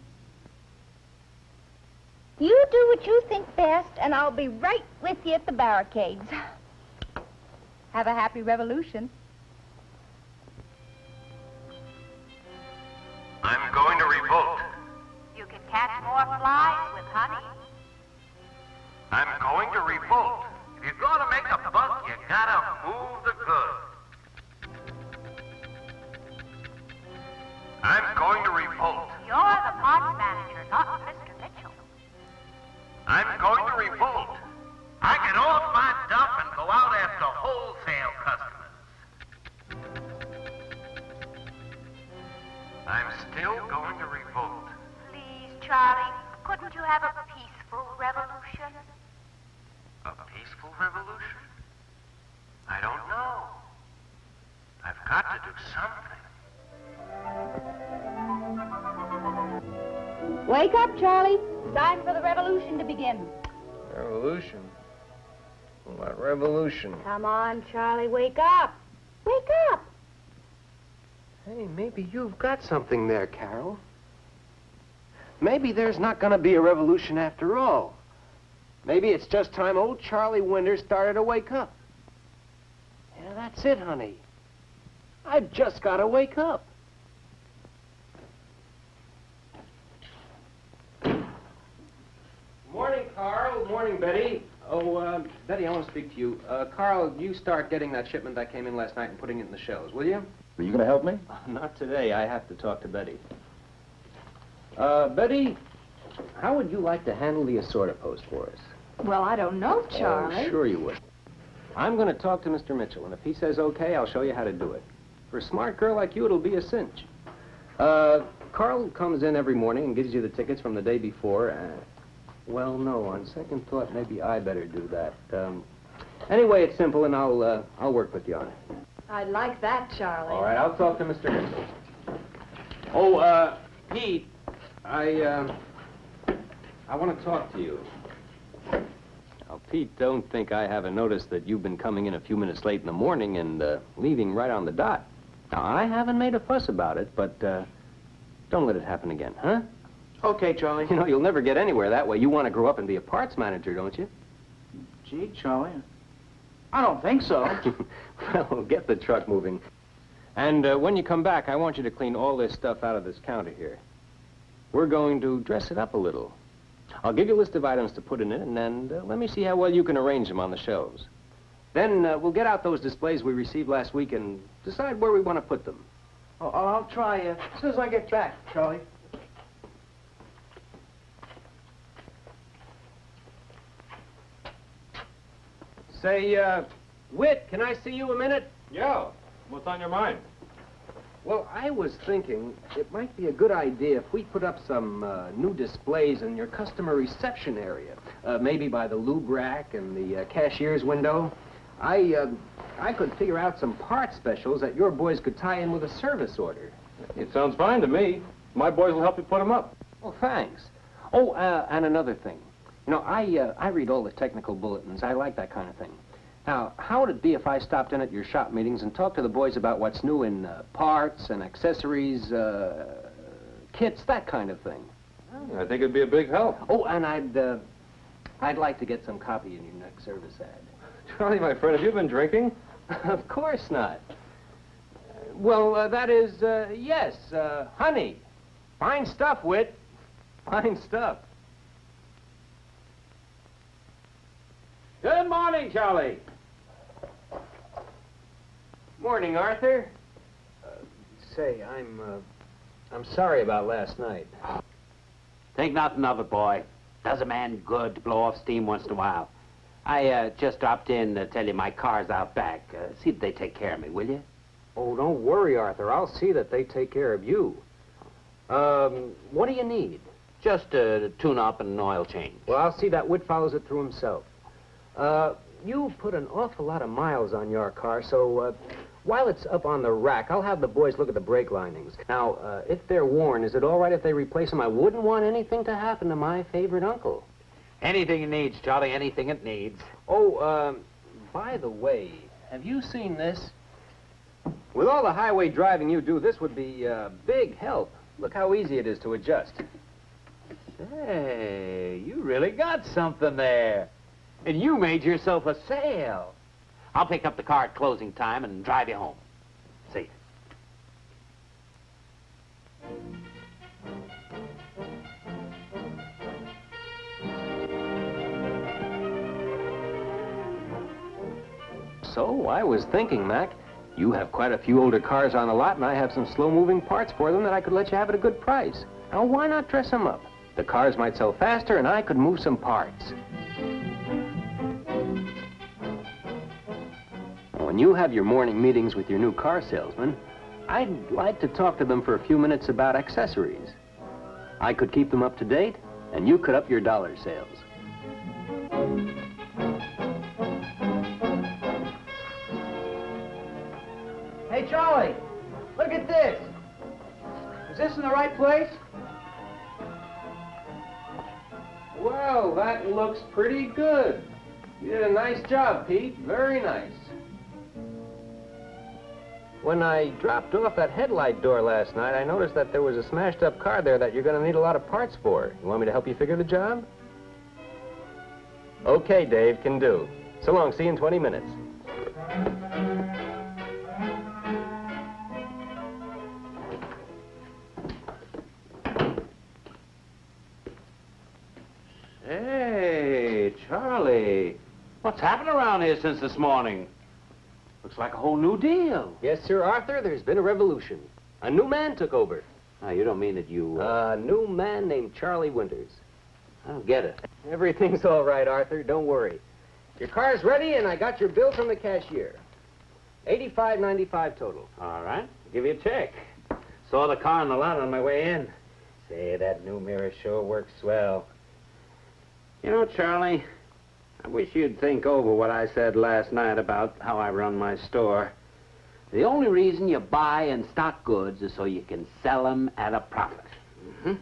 You do what you think best, and I'll be right with you at the barricades. Have a happy revolution. I'm going to revolt. You can catch more flies with honey. I'm going to revolt. If you're going to make a buck, you gotta move the goods. I'm going to revolt. You're the parts manager, not Mr. Mitchell. I'm going to revolt. I get off my duff and go out after wholesale customers. I'm still going to revolt. Please, Charlie, couldn't you have a peaceful revolution? A peaceful revolution? I don't know. I've got to do something. Wait Wake up, Charlie. It's time for the revolution to begin. Revolution? What revolution? Come on, Charlie, wake up. Wake up. Hey, maybe you've got something there, Carol. Maybe there's not going to be a revolution after all. Maybe it's just time old Charlie Winters started to wake up. Yeah, that's it, honey. I've just got to wake up. Morning, Carl. Morning, Betty. Oh, Betty, I want to speak to you. Carl, you start getting that shipment that came in last night and putting it in the shelves, will you? Are you going to help me? Not today. I have to talk to Betty. Betty, how would you like to handle the assorter post for us? Well, I don't know, Charlie. Oh, sure you would. I'm going to talk to Mr. Mitchell, and if he says okay, I'll show you how to do it. For a smart girl like you, it'll be a cinch. Carl comes in every morning and gives you the tickets from the day before. Well, no, on second thought, maybe I better do that. Anyway, it's simple, and I'll work with you on it. I'd like that, Charlie. All right, I'll talk to Mr. Mitchell. Oh, Pete, I want to talk to you. Now, Pete, don't think I haven't noticed that you've been coming in a few minutes late in the morning and leaving right on the dot. Now, I haven't made a fuss about it, but don't let it happen again, huh? Okay, Charlie. You know, you'll never get anywhere that way. You want to grow up and be a parts manager, don't you? Gee, Charlie, I don't think so. Well, get the truck moving. And when you come back, I want you to clean all this stuff out of this counter here. We're going to dress it up a little. I'll give you a list of items to put in it, and then let me see how well you can arrange them on the shelves. Then we'll get out those displays we received last week and decide where we want to put them. Oh, I'll try as soon as I get back, Charlie. Say, Whit, can I see you a minute? Yeah. What's on your mind? Well, I was thinking it might be a good idea if we put up some new displays in your customer reception area. Maybe by the lube rack and the cashier's window. I could figure out some part specials that your boys could tie in with a service order. It sounds fine to me. My boys will help you put them up. Well, thanks. Oh, and another thing. You know, I read all the technical bulletins. I like that kind of thing. Now, how would it be if I stopped in at your shop meetings and talked to the boys about what's new in parts and accessories, kits, that kind of thing? I think it'd be a big help. Oh, and I'd like to get some copy in your next service ad. Charlie, my friend, have you been drinking? Of course not. Well, that is, yes, honey. Fine stuff, Whit. Fine stuff. Good morning, Charlie. Morning, Arthur. Say, I'm sorry about last night. Think nothing of it, boy. Does a man good to blow off steam once in a while. I just dropped in to tell you my car's out back. See that they take care of me, will you? Oh, don't worry, Arthur. I'll see that they take care of you. What do you need? Just a tune-up and an oil change. Well, I'll see that Whit follows it through himself. You put an awful lot of miles on your car, so while it's up on the rack, I'll have the boys look at the brake linings. Now, if they're worn, is it all right if they replace them? I wouldn't want anything to happen to my favorite uncle. Anything it needs, Charlie, anything it needs. Oh, by the way, have you seen this? With all the highway driving you do, this would be a big help. Look how easy it is to adjust. Say, you really got something there. And you made yourself a sale. I'll pick up the car at closing time and drive you home. See. So, I was thinking, Mac, you have quite a few older cars on the lot, and I have some slow-moving parts for them that I could let you have at a good price. Now, why not dress them up? The cars might sell faster, and I could move some parts. When you have your morning meetings with your new car salesman, I'd like to talk to them for a few minutes about accessories. I could keep them up to date, and you could up your dollar sales. Hey, Charlie, look at this. Is this in the right place? Well, that looks pretty good. You did a nice job, Pete. Very nice. When I dropped off that headlight door last night, I noticed that there was a smashed-up car there that you're going to need a lot of parts for. You want me to help you figure the job? Okay, Dave, can do. So long, see you in 20 minutes. Hey, Charlie. What's happened around here since this morning? Looks like a whole new deal. Yes, sir, Arthur, there's been a revolution. A new man took over. Now, you don't mean that you... A new man named Charlie Winters. I don't get it. Everything's all right, Arthur. Don't worry. Your car's ready, and I got your bill from the cashier. $85.95 total. All right. I'll give you a check. Saw the car on the lot on my way in. Say, that new mirror sure works swell. You know, Charlie, I wish you'd think over what I said last night about how I run my store. The only reason you buy and stock goods is so you can sell them at a profit. Mm-hmm.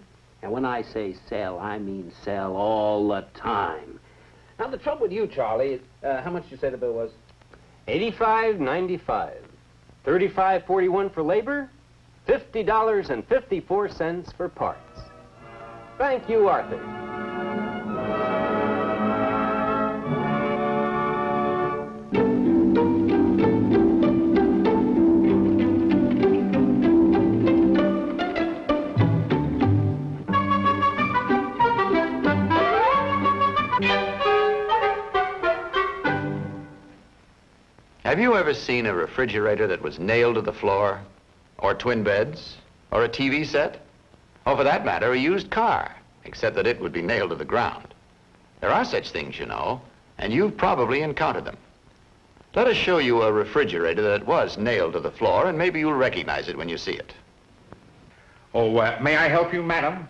And when I say sell, I mean sell all the time. Now, the trouble with you, Charlie, is, how much did you say the bill was? $85.95. $35.41 for labor. $50.54 for parts. Thank you, Arthur. Have you ever seen a refrigerator that was nailed to the floor? Or twin beds? Or a TV set? Or for that matter, a used car, except that it would be nailed to the ground. There are such things, you know, and you've probably encountered them. Let us show you a refrigerator that was nailed to the floor, and maybe you'll recognize it when you see it. Oh, may I help you, madam?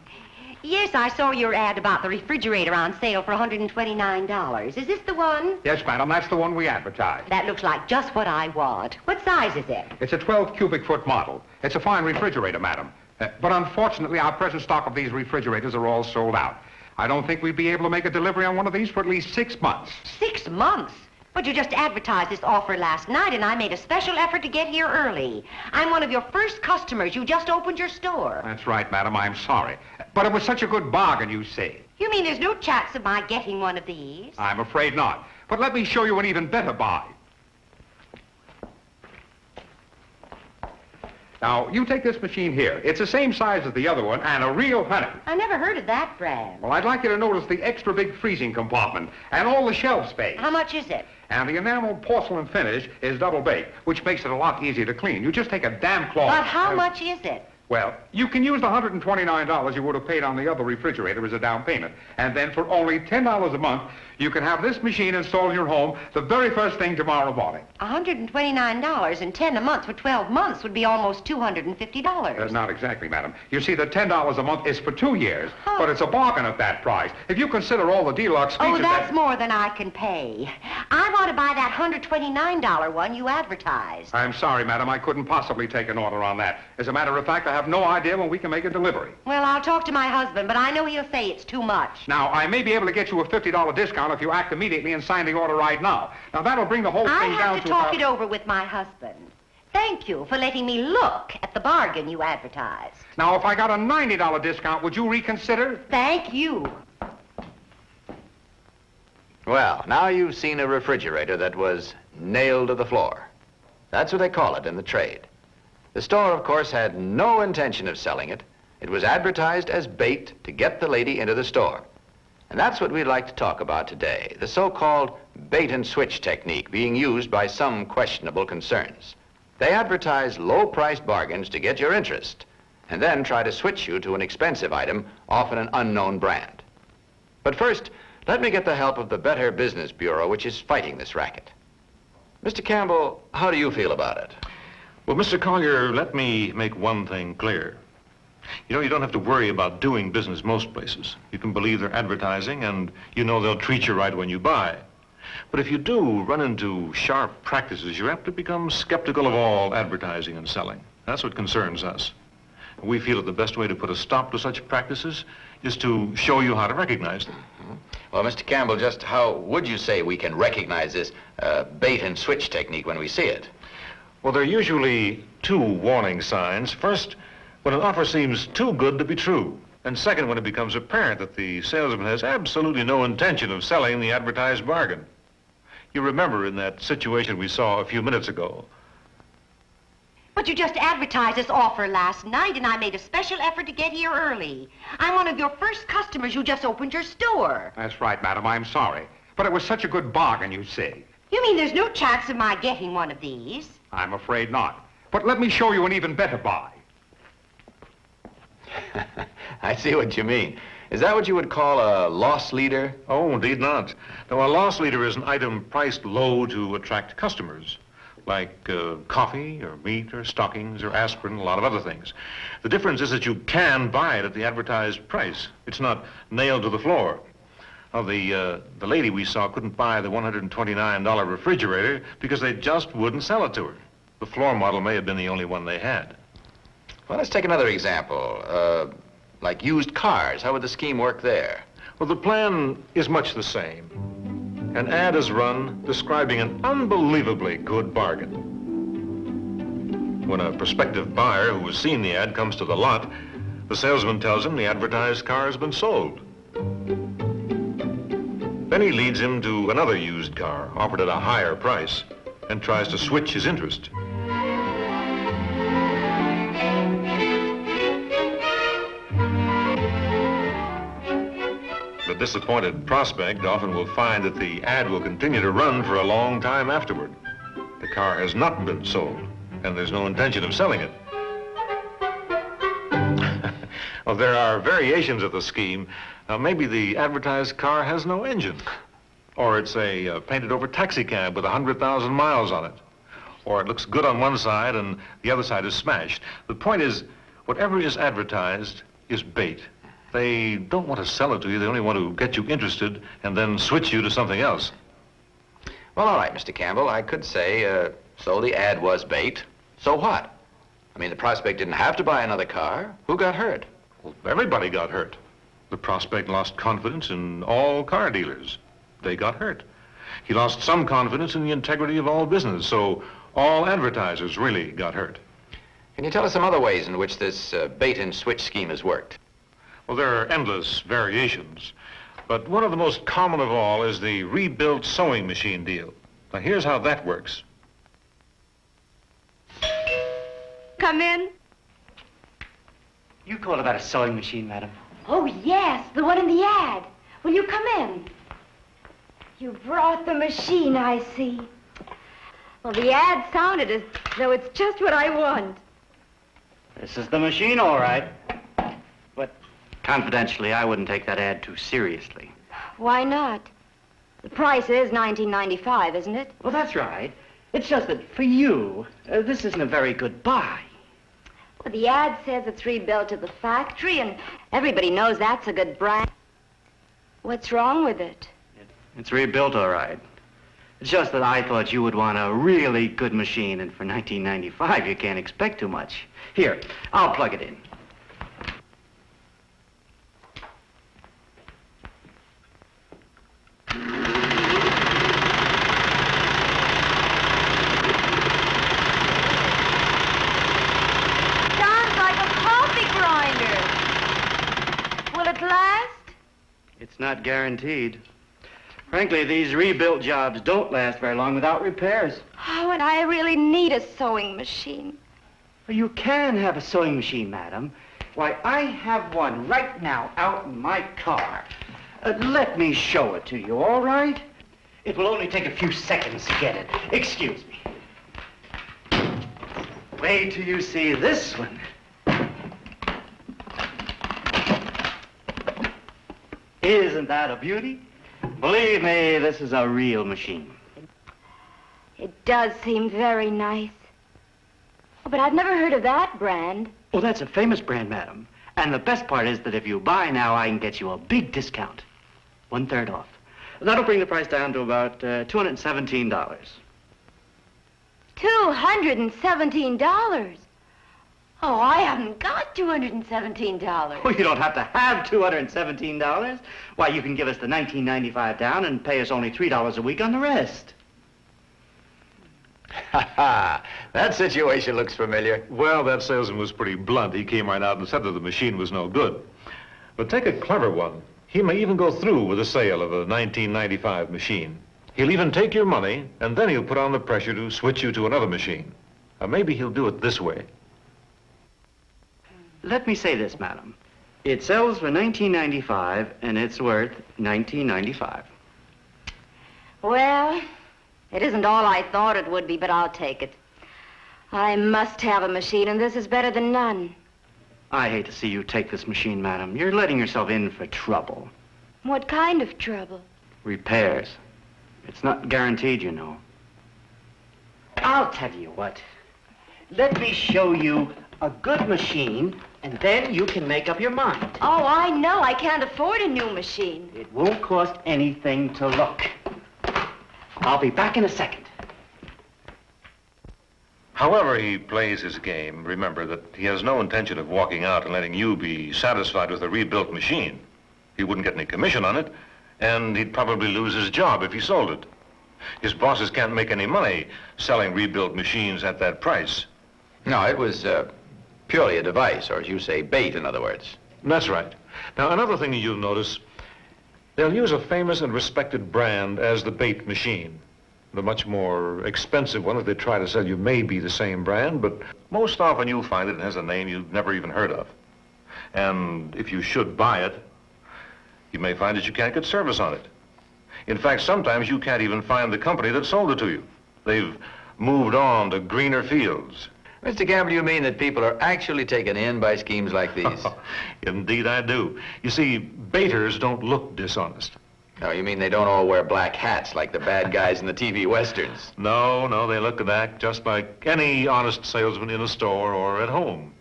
Yes, I saw your ad about the refrigerator on sale for $129. Is this the one? Yes, madam, that's the one we advertise. That looks like just what I want. What size is it? It's a 12 cubic foot model. It's a fine refrigerator, madam. But unfortunately, our present stock of these refrigerators are all sold out. I don't think we'd be able to make a delivery on one of these for at least 6 months. 6 months? But you just advertised this offer last night, and I made a special effort to get here early. I'm one of your first customers. You just opened your store. That's right, madam. I'm sorry. But it was such a good bargain, you see. You mean there's no chance of my getting one of these? I'm afraid not. But let me show you an even better buy. Now, you take this machine here. It's the same size as the other one, and a real honey. I never heard of that brand. Well, I'd like you to notice the extra big freezing compartment and all the shelf space. How much is it? And the enameled porcelain finish is double baked, which makes it a lot easier to clean. You just take a damp cloth. But how much is it? Well, you can use the $129 you would have paid on the other refrigerator as a down payment. And then for only $10 a month, you can have this machine installed in your home the very first thing tomorrow morning. $129 and $10 a month for 12 months would be almost $250. Not exactly, madam. You see, the $10 a month is for 2 years, but it's a bargain at that price. If you consider all the deluxe features... Oh, that's more than I can pay. I want to buy that $129 one you advertised. I'm sorry, madam. I couldn't possibly take an order on that. As a matter of fact, I have no idea when we can make a delivery. Well, I'll talk to my husband, but I know he'll say it's too much. Now, I may be able to get you a $50 discount if you act immediately and sign the order right now. Now, that'll bring the whole thing down to... I have to talk it over with my husband. Thank you for letting me look at the bargain you advertised. Now, if I got a $90 discount, would you reconsider? Thank you. Well, now you've seen a refrigerator that was nailed to the floor. That's what they call it in the trade. The store, of course, had no intention of selling it. It was advertised as bait to get the lady into the store. And that's what we'd like to talk about today, the so-called bait and switch technique being used by some questionable concerns. They advertise low-priced bargains to get your interest, and then try to switch you to an expensive item, often an unknown brand. But first, let me get the help of the Better Business Bureau, which is fighting this racket. Mr. Campbell, how do you feel about it? Well, Mr. Collier, let me make one thing clear. You know, you don't have to worry about doing business most places. You can believe their advertising, and you know they'll treat you right when you buy. But if you do run into sharp practices, you're apt to become skeptical of all advertising and selling. That's what concerns us. We feel that the best way to put a stop to such practices is to show you how to recognize them. Well, Mr. Campbell, just how would you say we can recognize this bait and switch technique when we see it? Well, there are usually two warning signs. First, when an offer seems too good to be true. And second, when it becomes apparent that the salesman has absolutely no intention of selling the advertised bargain. You remember in that situation we saw a few minutes ago. But you just advertised this offer last night, and I made a special effort to get here early. I'm one of your first customers. You just opened your store. That's right, madam. I'm sorry. But it was such a good bargain, you see. You mean there's no chance of my getting one of these? I'm afraid not. But let me show you an even better buy. I see what you mean. Is that what you would call a loss leader? Oh, indeed not. No, a loss leader is an item priced low to attract customers, like coffee or meat or stockings or aspirin, a lot of other things. The difference is that you can buy it at the advertised price. It's not nailed to the floor. Now, the lady we saw couldn't buy the $129 refrigerator because they just wouldn't sell it to her. The floor model may have been the only one they had. Well, let's take another example. Like used cars. How would the scheme work there? Well, the plan is much the same. An ad is run describing an unbelievably good bargain. When a prospective buyer who has seen the ad comes to the lot, the salesman tells him the advertised car has been sold. Then he leads him to another used car, offered at a higher price, and tries to switch his interest. The disappointed prospect often will find that the ad will continue to run for a long time afterward. The car has not been sold, and there's no intention of selling it. Well, there are variations of the scheme. Maybe the advertised car has no engine, or it's a painted-over taxi cab with 100,000 miles on it, or it looks good on one side and the other side is smashed. The point is, whatever is advertised is bait. They don't want to sell it to you. They only want to get you interested and then switch you to something else. Well, all right, Mr. Campbell, I could say, so the ad was bait. So what? I mean, the prospect didn't have to buy another car. Who got hurt? Well, everybody got hurt. The prospect lost confidence in all car dealers. They got hurt. He lost some confidence in the integrity of all business, so all advertisers really got hurt. Can you tell us some other ways in which this bait and switch scheme has worked? Well, there are endless variations, but one of the most common of all is the rebuilt sewing machine deal. Now, here's how that works. Come in. You called about a sewing machine, madam. Oh, yes, the one in the ad. Will you come in? You brought the machine, I see. Well, the ad sounded as though it's just what I want. This is the machine, all right. But confidentially, I wouldn't take that ad too seriously. Why not? The price is $19.95, isn't it? Well, that's right. It's just that for you, this isn't a very good buy. Well, the ad says it's rebuilt to the factory, and everybody knows that's a good brand. What's wrong with it? It's rebuilt, all right. It's just that I thought you would want a really good machine, and for $19.95, you can't expect too much. Here, I'll plug it in. It's not guaranteed. Frankly, these rebuilt jobs don't last very long without repairs. Oh, and I really need a sewing machine. Well, you can have a sewing machine, madam. Why, I have one right now out in my car. Let me show it to you, all right? It will only take a few seconds to get it. Excuse me. Wait till you see this one. Isn't that a beauty? Believe me, this is a real machine. It does seem very nice. Oh, but I've never heard of that brand. Oh, that's a famous brand, madam. And the best part is that if you buy now, I can get you a big discount. 1/3 off. That'll bring the price down to about $217. $217? Oh, I haven't got $217. Oh, you don't have to have $217. Why, you can give us the $19.95 down and pay us only $3 a week on the rest. Ha ha! That situation looks familiar. Well, that salesman was pretty blunt. He came right out and said that the machine was no good. But take a clever one. He may even go through with the sale of a 1995 machine. He'll even take your money, and then he'll put on the pressure to switch you to another machine. Or maybe he'll do it this way. Let me say this, madam. It sells for $19.95, and it's worth $19.95. Well, it isn't all I thought it would be, but I'll take it. I must have a machine, and this is better than none. I hate to see you take this machine, madam. You're letting yourself in for trouble. What kind of trouble? Repairs. It's not guaranteed, you know. I'll tell you what. Let me show you a good machine, and then you can make up your mind. Oh, I know. I can't afford a new machine. It won't cost anything to look. I'll be back in a second. However he plays his game, remember that he has no intention of walking out and letting you be satisfied with a rebuilt machine. He wouldn't get any commission on it, and he'd probably lose his job if he sold it. His bosses can't make any money selling rebuilt machines at that price. No, it was purely a device, or as you say, bait, in other words. That's right. Now, another thing you'll notice, they'll use a famous and respected brand as the bait machine. The much more expensive one that they try to sell you may be the same brand, but most often you'll find it has a name you've never even heard of. And if you should buy it, you may find that you can't get service on it. In fact, sometimes you can't even find the company that sold it to you. They've moved on to greener fields. Mr. Gamble, you mean that people are actually taken in by schemes like these? Indeed, I do. You see, baiters don't look dishonest. No, you mean they don't all wear black hats like the bad guys in the TV westerns? No, they look and act just like any honest salesman in a store or at home.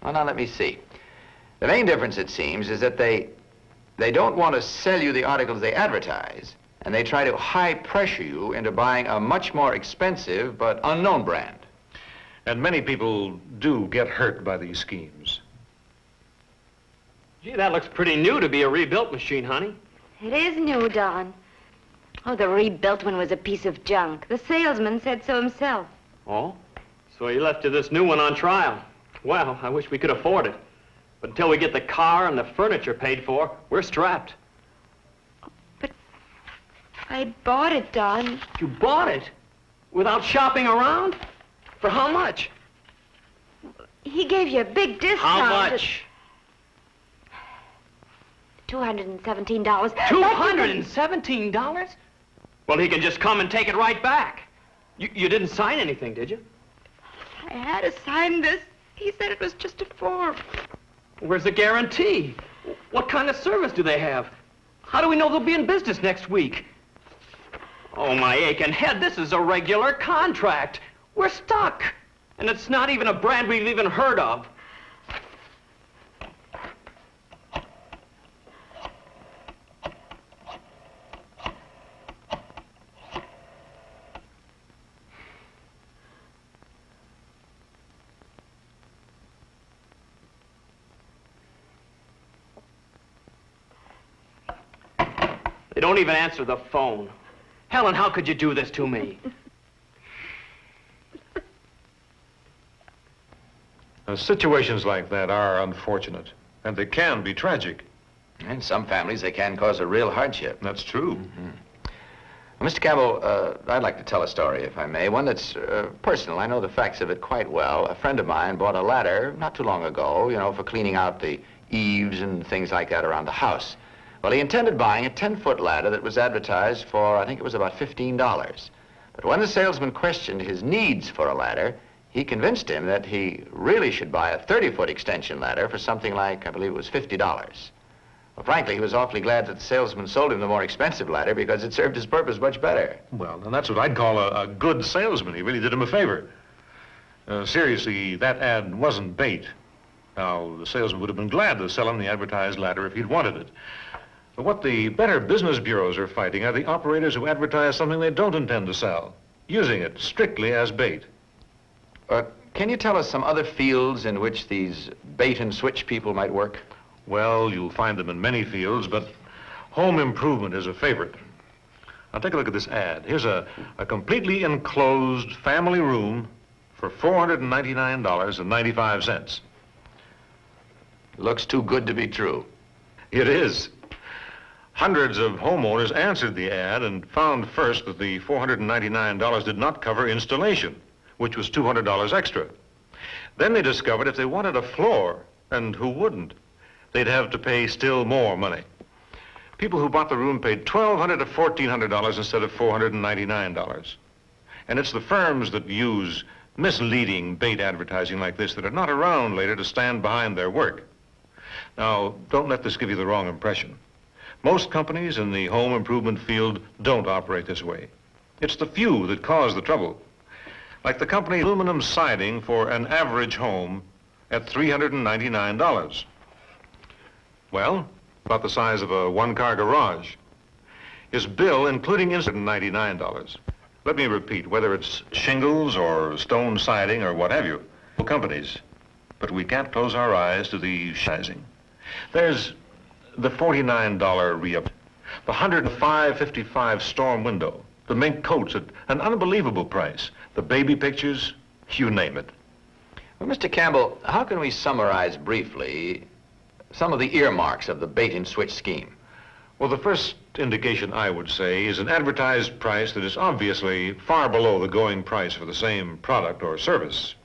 Oh, now let me see. The main difference, it seems, is that they don't want to sell you the articles they advertise, and they try to high pressure you into buying a much more expensive but unknown brand. And many people do get hurt by these schemes. Gee, that looks pretty new to be a rebuilt machine, honey. It is new, Don. Oh, the rebuilt one was a piece of junk. The salesman said so himself. Oh? So he left you this new one on trial. Well, I wish we could afford it. But until we get the car and the furniture paid for, we're strapped. But I bought it, Don. You bought it? Without shopping around? For how much? He gave you a big discount. How much? $217. $217? Well, he can just come and take it right back. You didn't sign anything, did you? I had to sign this. He said it was just a form. Where's the guarantee? What kind of service do they have? How do we know they'll be in business next week? Oh, my aching head, this is a regular contract. We're stuck. And it's not even a brand we've even heard of. They don't even answer the phone. Helen, how could you do this to me? Situations like that are unfortunate, and they can be tragic. In some families, they can cause a real hardship. That's true. Mm-hmm. Well, Mr. Campbell, I'd like to tell a story, if I may, one that's personal. I know the facts of it quite well. A friend of mine bought a ladder not too long ago, you know, for cleaning out the eaves and things like that around the house. Well, he intended buying a 10-foot ladder that was advertised for, I think it was about $15. But when the salesman questioned his needs for a ladder, he convinced him that he really should buy a 30-foot extension ladder for something like, I believe it was $50. Well, frankly, he was awfully glad that the salesman sold him the more expensive ladder because it served his purpose much better. Well, and that's what I'd call a good salesman. He really did him a favor. Seriously, that ad wasn't bait. Now, the salesman would have been glad to sell him the advertised ladder if he'd wanted it. But what the better business bureaus are fighting are the operators who advertise something they don't intend to sell, using it strictly as bait. Can you tell us some other fields in which these bait and switch people might work? Well, you'll find them in many fields, but home improvement is a favorite. Now, take a look at this ad. Here's a completely enclosed family room for $499.95. Looks too good to be true. It is. Hundreds of homeowners answered the ad and found first that the $499 did not cover installation, which was $200 extra. Then they discovered if they wanted a floor, and who wouldn't, they'd have to pay still more money. People who bought the room paid $1,200 to $1,400 instead of $499. And it's the firms that use misleading bait advertising like this that are not around later to stand behind their work. Now, don't let this give you the wrong impression. Most companies in the home improvement field don't operate this way. It's the few that cause the trouble. Like the company aluminum siding for an average home at $399. Well, about the size of a one-car garage. His bill, including $99. Let me repeat, whether it's shingles or stone siding or what have you, companies. But we can't close our eyes to the sizing. There's the $49 re-up, the $105.55 storm window, the mink coats at an unbelievable price, the baby pictures, you name it. Well, Mr. Campbell, how can we summarize briefly some of the earmarks of the bait and switch scheme? Well, the first indication, I would say, is an advertised price that is obviously far below the going price for the same product or service.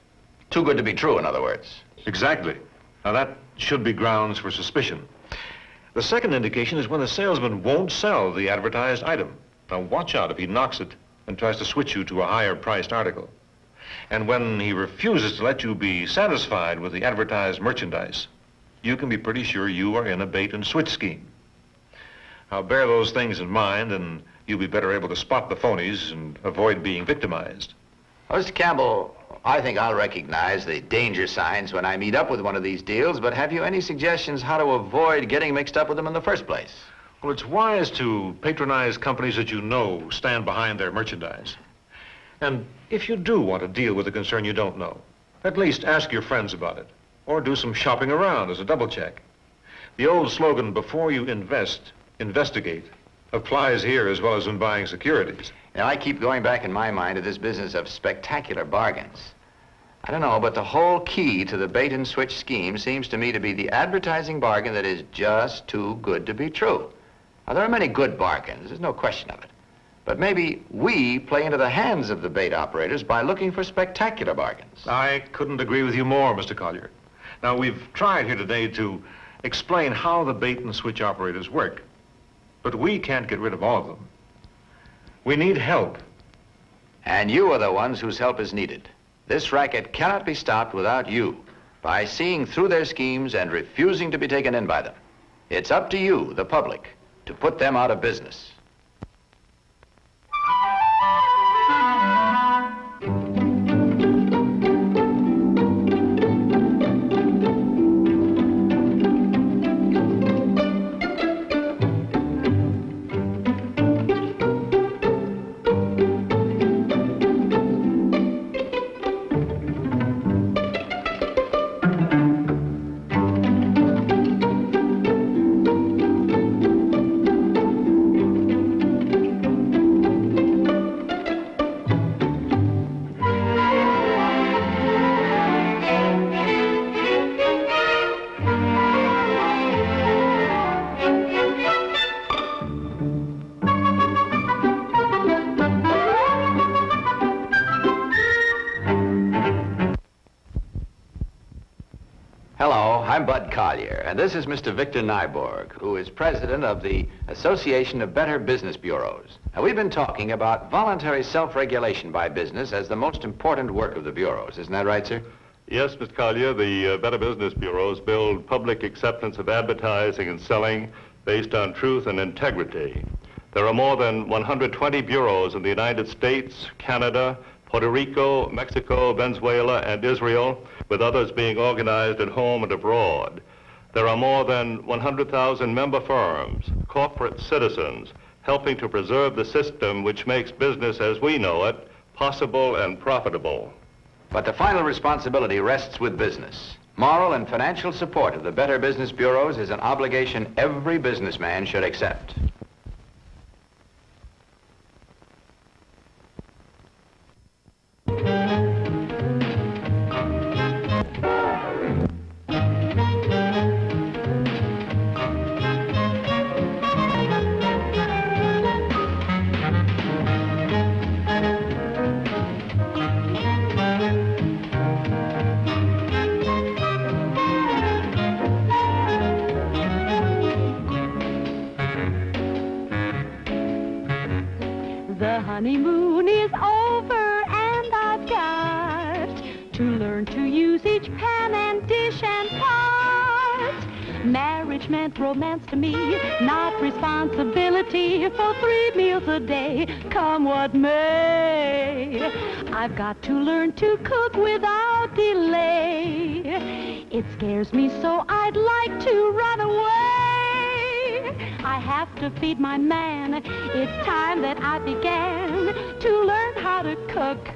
Too good to be true, in other words. Exactly. Now, that should be grounds for suspicion. The second indication is when the salesman won't sell the advertised item. Now, watch out if he knocks it and tries to switch you to a higher-priced article. And when he refuses to let you be satisfied with the advertised merchandise, you can be pretty sure you are in a bait-and-switch scheme. Now, bear those things in mind, and you'll be better able to spot the phonies and avoid being victimized. Well, Mr. Campbell, I think I'll recognize the danger signs when I meet up with one of these deals, but have you any suggestions how to avoid getting mixed up with them in the first place? Well, it's wise to patronize companies that you know stand behind their merchandise. And if you do want to deal with a concern you don't know, at least ask your friends about it, or do some shopping around as a double check. The old slogan, before you invest, investigate, applies here as well as when buying securities. Now, I keep going back in my mind to this business of spectacular bargains. I don't know, but the whole key to the bait and switch scheme seems to me to be the advertising bargain that is just too good to be true. Now, there are many good bargains, there's no question of it. But maybe we play into the hands of the bait operators by looking for spectacular bargains. I couldn't agree with you more, Mr. Collier. Now, we've tried here today to explain how the bait and switch operators work, but we can't get rid of all of them. We need help. And you are the ones whose help is needed. This racket cannot be stopped without you, by seeing through their schemes and refusing to be taken in by them. It's up to you, the public, to put them out of business. And this is Mr. Victor Nyborg, who is president of the Association of Better Business Bureaus. Now, we've been talking about voluntary self-regulation by business as the most important work of the bureaus. Isn't that right, sir? Yes, Mr. Collier, the Better Business Bureaus build public acceptance of advertising and selling based on truth and integrity. There are more than 120 bureaus in the United States, Canada, Puerto Rico, Mexico, Venezuela, and Israel, with others being organized at home and abroad. There are more than 100,000 member firms, corporate citizens, helping to preserve the system which makes business as we know it possible and profitable. But the final responsibility rests with business. Moral and financial support of the Better Business Bureaus is an obligation every businessman should accept. The honeymoon is over and I've got to learn to use each pan and dish and pot. Marriage meant romance to me, not responsibility for 3 meals a day, come what may. I've got to learn to cook without delay. It scares me so I'd like to run away. I have to feed my man. It's time that I began to learn how to cook.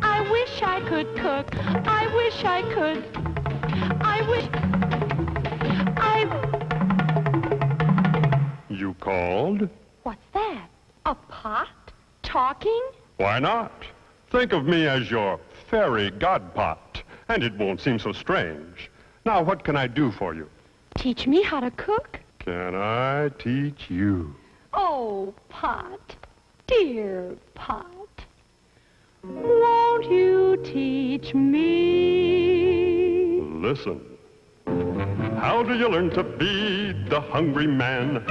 I wish I could cook. I wish I could. I wish You called? What's that? A pot? Talking? Why not? Think of me as your fairy godpot, and it won't seem so strange. Now, what can I do for you? Teach me how to cook? Can I teach you? Oh, Pot, dear Pot, won't you teach me? Listen. How do you learn to feed the hungry man?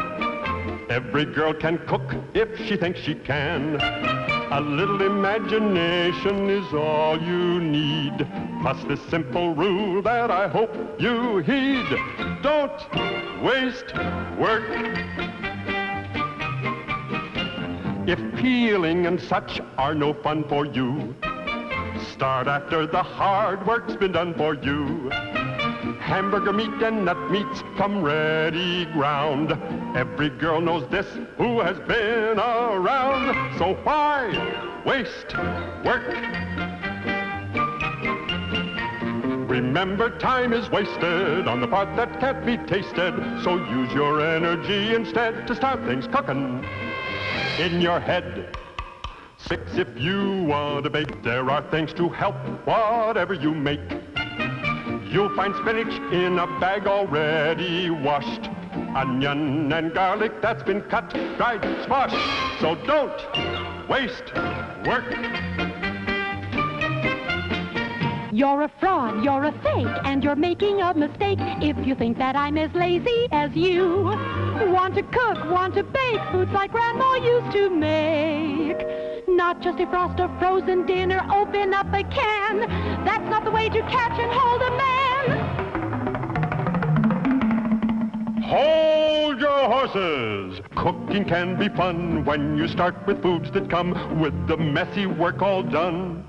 Every girl can cook if she thinks she can. A little imagination is all you need. Plus this simple rule that I hope you heed. Don't waste work. If peeling and such are no fun for you, start after the hard work's been done for you. Hamburger meat and nut meats come ready ground. Every girl knows this who has been around. So why waste work? Remember, time is wasted on the part that can't be tasted. So use your energy instead to start things cooking in your head. 6, if you want to bake, there are things to help whatever you make. You'll find spinach in a bag already washed, onion and garlic that's been cut, dried, squash. So don't waste work. You're a fraud, you're a fake, and you're making a mistake if you think that I'm as lazy as you. Want to cook, want to bake, foods like Grandma used to make. Not just defrost a frozen dinner, open up a can. That's not the way to catch and hold a man. Hold your horses! Cooking can be fun when you start with foods that come with the messy work all done.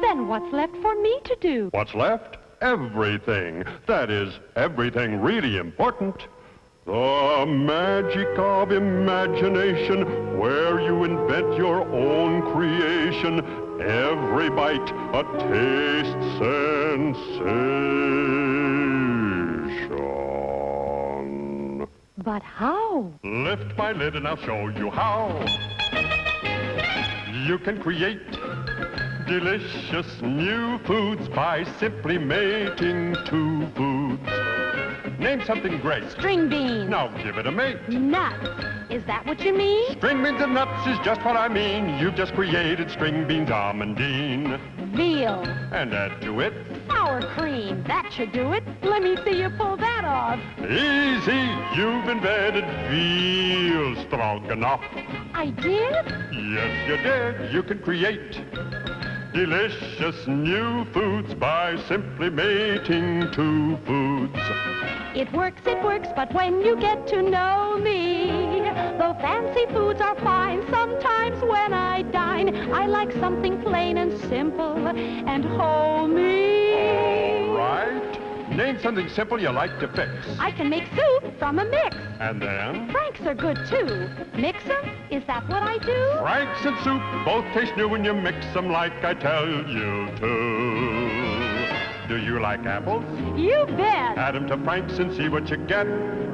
Then what's left for me to do? What's left? Everything. That is, everything really important. The magic of imagination, where you invent your own creation. Every bite a taste sensation. But how? Lift my lid and I'll show you how. You can create delicious new foods by simply mating 2 foods. Name something great. String beans. Now give it a mate. Nuts. Is that what you mean? String beans and nuts is just what I mean. You've just created string beans almondine. Veal. And add to it sour cream. That should do it. Let me see you pull that off. Easy. You've invented veal stroganoff. I did? Yes, you did. You can create delicious new foods by simply mating 2 foods. It works, but when you get to know me, though fancy foods are fine, sometimes when I dine, I like something plain and simple and homey. All right. Name something simple you like to fix. I can make soup from a mix. And then? Franks are good, too. Mix 'em? Is that what I do? Franks and soup both taste new when you mix them like I tell you to. Do you like apples? You bet. Add them to Franks and see what you get.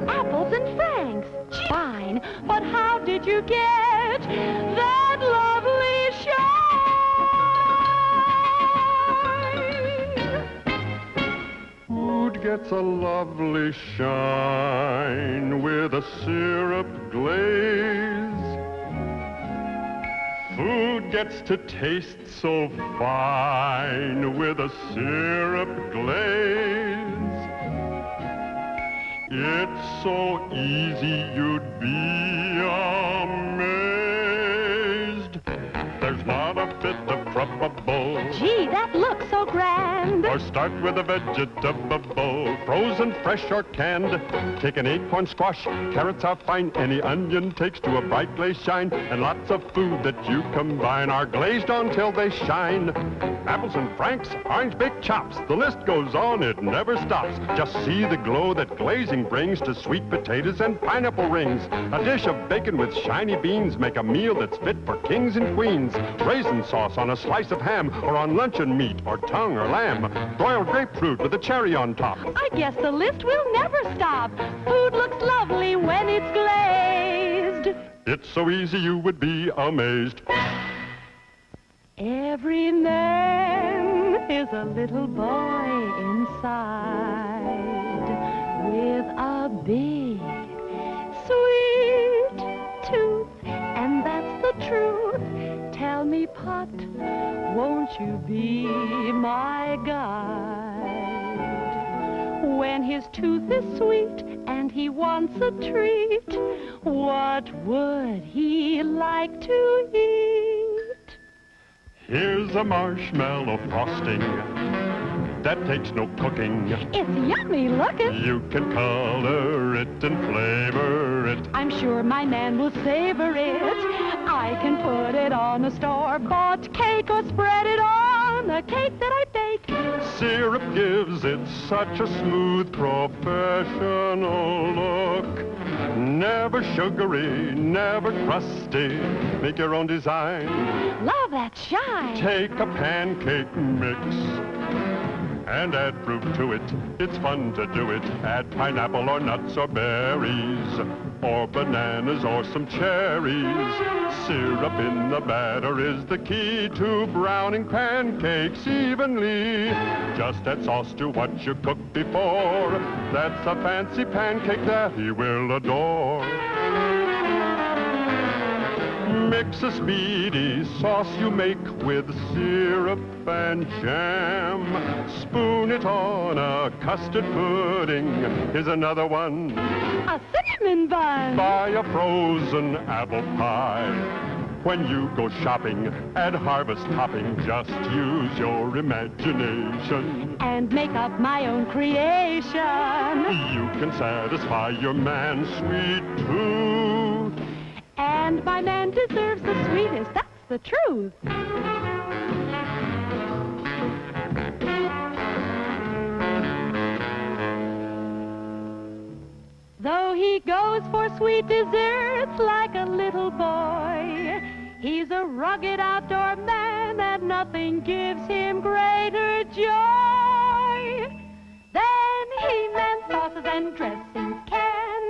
Apples and Franks. Fine. But how did you get that lovely shine? Food gets a lovely shine with a syrup glaze. Food gets to taste so fine with a syrup glaze. It's so easy you'd be amazed. There's not a bit of trouble. Gee, that looks so grand. Or start with a vegetable, frozen, fresh, or canned. Take an acorn squash, carrots are fine. Any onion takes to a bright glaze shine. And lots of food that you combine are glazed until they shine. Apples and Franks, orange baked chops. The list goes on, it never stops. Just see the glow that glazing brings to sweet potatoes and pineapple rings. A dish of bacon with shiny beans make a meal that's fit for kings and queens. Raisin sauce on a slice of ham, or on luncheon meat, or tongue or lamb. Broiled grapefruit with a cherry on top. I guess the list will never stop. Food looks lovely when it's glazed. It's so easy you would be amazed. Every man is a little boy inside with a big, sweet tooth, and that's the truth. Tell me, Pot, won't you be my guide? When his tooth is sweet and he wants a treat, what would he like to eat? Here's a marshmallow frosting that takes no cooking. It's yummy looking. You can color it and flavor it. I'm sure my man will savor it. I can put it on a store-bought cake or spread it on a cake that I bake. Syrup gives it such a smooth, professional look. Never sugary, never crusty. Make your own design. Love that shine. Take a pancake mix and add fruit to it. It's fun to do it. Add pineapple or nuts or berries, or bananas or some cherries. Syrup in the batter is the key to browning pancakes evenly. Just add sauce to what you cooked before. That's a fancy pancake that he will adore. Mix a speedy sauce you make with syrup and jam. Spoon it on a custard pudding. Here's another one. A cinnamon bun. Buy a frozen apple pie. When you go shopping, add harvest topping. Just use your imagination and make up my own creation. You can satisfy your man's sweet tooth. And my man deserves the sweetest, that's the truth. Though he goes for sweet desserts like a little boy, he's a rugged outdoor man and nothing gives him greater joy than he-man sauces and dressings can.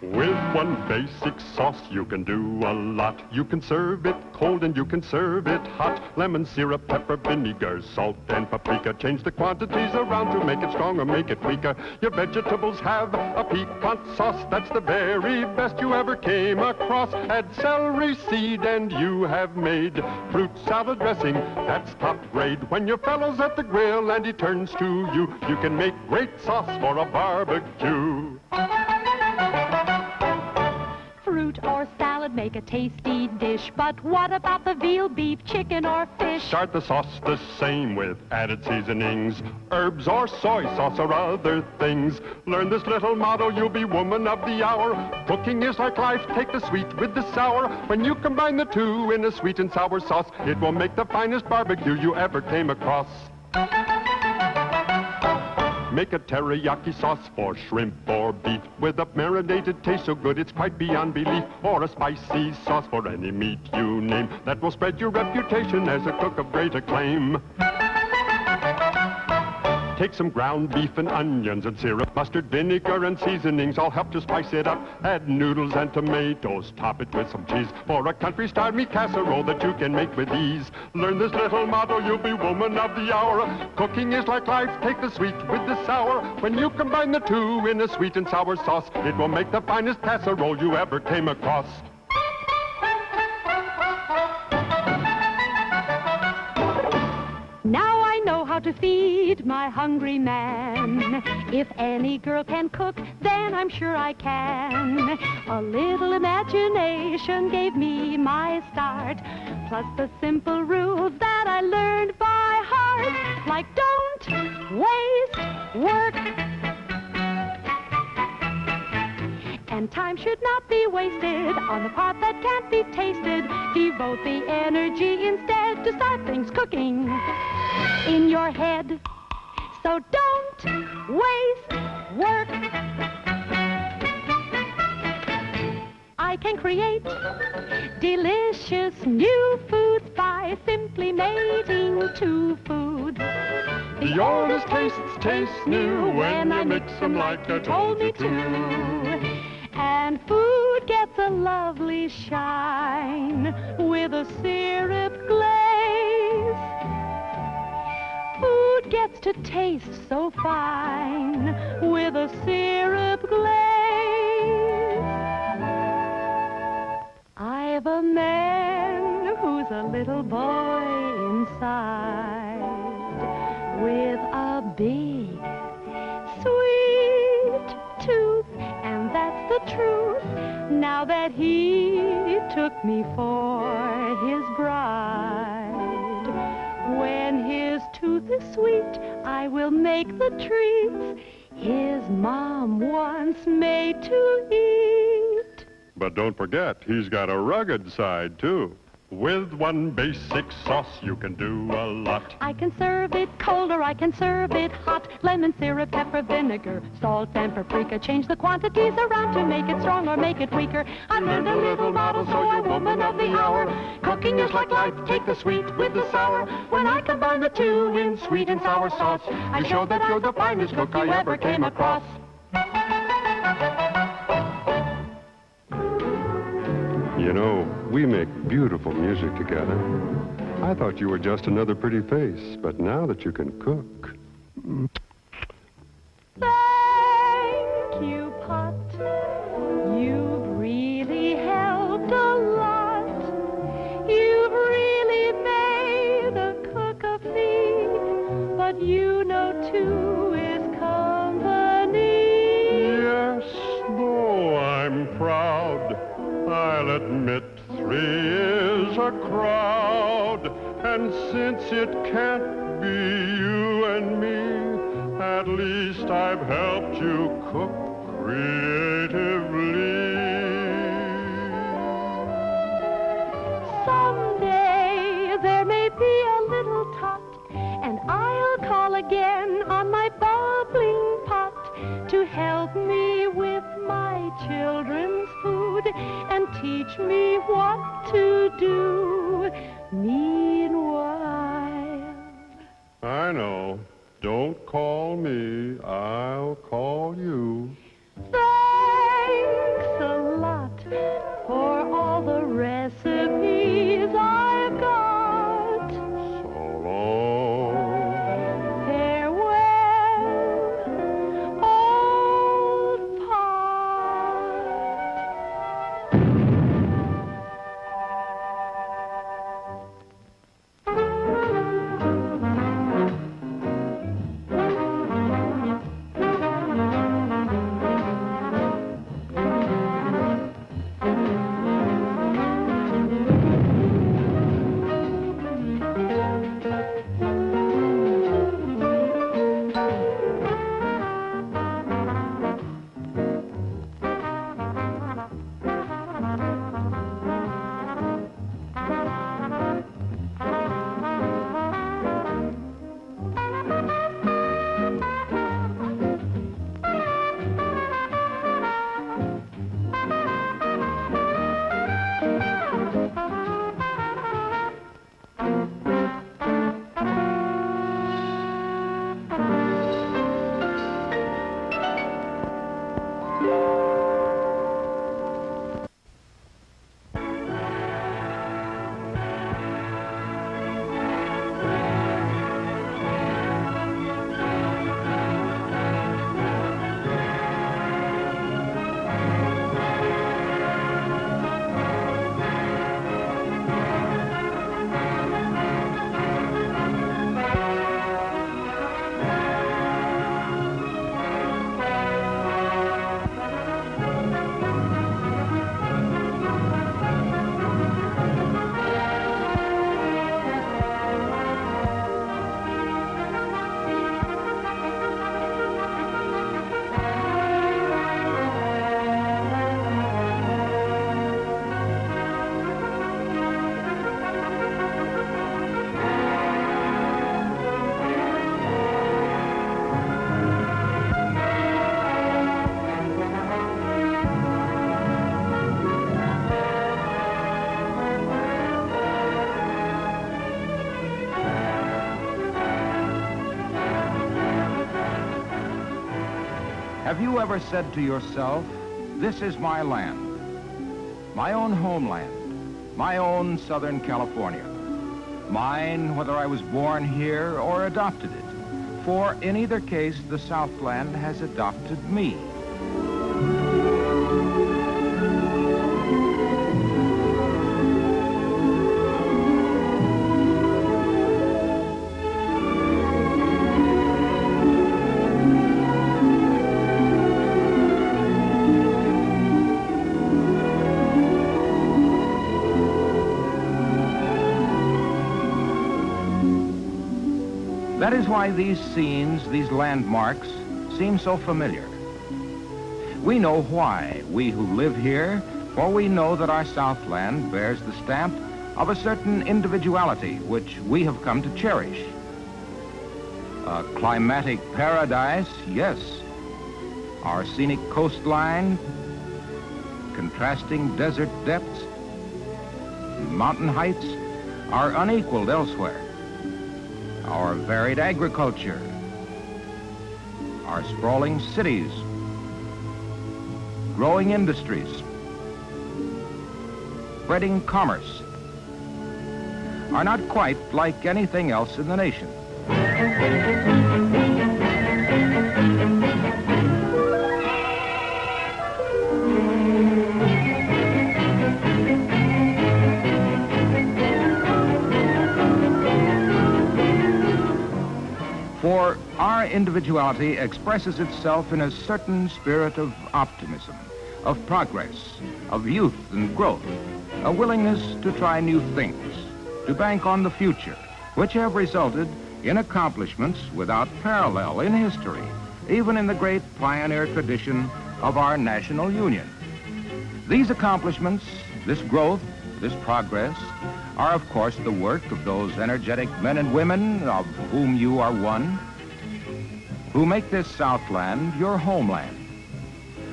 With one basic sauce, you can do a lot. You can serve it cold and you can serve it hot. Lemon syrup, pepper, vinegar, salt, and paprika. Change the quantities around to make it stronger, make it weaker. Your vegetables have a piquant sauce. That's the very best you ever came across. Add celery seed and you have made fruit salad dressing. That's top grade. When your fellow's at the grill and he turns to you, you can make great sauce for a barbecue. Fruit or salad make a tasty dish, but what about the veal, beef, chicken, or fish? Start the sauce the same with added seasonings, herbs or soy sauce or other things. Learn this little motto, you'll be woman of the hour. Cooking is like life, take the sweet with the sour. When you combine the two in a sweet and sour sauce, it will make the finest barbecue you ever came across. Make a teriyaki sauce for shrimp or beef with a marinated taste so good it's quite beyond belief. Or a spicy sauce for any meat you name that will spread your reputation as a cook of great acclaim. Take some ground beef and onions and syrup, mustard, vinegar, and seasonings all help to spice it up. Add noodles and tomatoes, top it with some cheese for a country-style meat casserole that you can make with ease. Learn this little motto, you'll be woman of the hour. Cooking is like life, take the sweet with the sour. When you combine the two in a sweet and sour sauce, it will make the finest casserole you ever came across. Now I know how to feed my hungry man. If any girl can cook, then I'm sure I can. A little imagination gave me my start, plus the simple rules that I learned by heart, like don't waste work. And time should not be wasted on the part that can't be tasted. Devote the energy instead to start things cooking in your head. So don't waste work. I can create delicious new foods by simply mating two foods. The oldest tastes taste new when I mix them like I told me to. And food gets a lovely shine with a syrup glaze. Food gets to taste so fine with a syrup glaze. I've a man who's a little boy inside with a big, sweet tooth, and that's the truth. Now that he took me for his bride, when his tooth is sweet, I will make the treats his mom once made to eat. But don't forget, he's got a rugged side, too. With one basic sauce, you can do a lot. I can serve it cold or I can serve it hot. Lemon syrup, pepper, vinegar, salt, and paprika. Change the quantities around to make it strong or make it weaker. I've learned a little model, so I'm woman of the hour. Cooking is like life, take the sweet with the sour. When I combine the two in sweet and sour sauce, I show that you're the finest cook I ever came across. You know, we make beautiful music together. I thought you were just another pretty face, but now that you can cook... Thank you, Pot. You've really helped a lot. You've really made a cook of me, but you know two is company. Yes, though I'm proud, I'll admit 3 is a crowd, and since it can't be you and me, at least I've helped you cook creatively. Someday there may be a little tot, and I'll call again on my bubbling pot to help me with my children's food and teach me what to do meanwhile. I know. Don't call me, I'll call you. Thanks a lot for all the recipes I've got. So long. Farewell, old Have you ever said to yourself, this is my land, my own homeland, my own Southern California, mine whether I was born here or adopted it? For in either case, the Southland has adopted me. That is why these scenes, these landmarks, seem so familiar. We know why, we who live here, for we know that our Southland bears the stamp of a certain individuality which we have come to cherish. A climatic paradise, yes. Our scenic coastline, contrasting desert depths, mountain heights are unequaled elsewhere. Our varied agriculture, our sprawling cities, growing industries, spreading commerce, are not quite like anything else in the nation. For our individuality expresses itself in a certain spirit of optimism, of progress, of youth and growth, a willingness to try new things, to bank on the future, which have resulted in accomplishments without parallel in history, even in the great pioneer tradition of our national union. These accomplishments, this growth, this progress, are of course the work of those energetic men and women, of whom you are one, who make this Southland your homeland.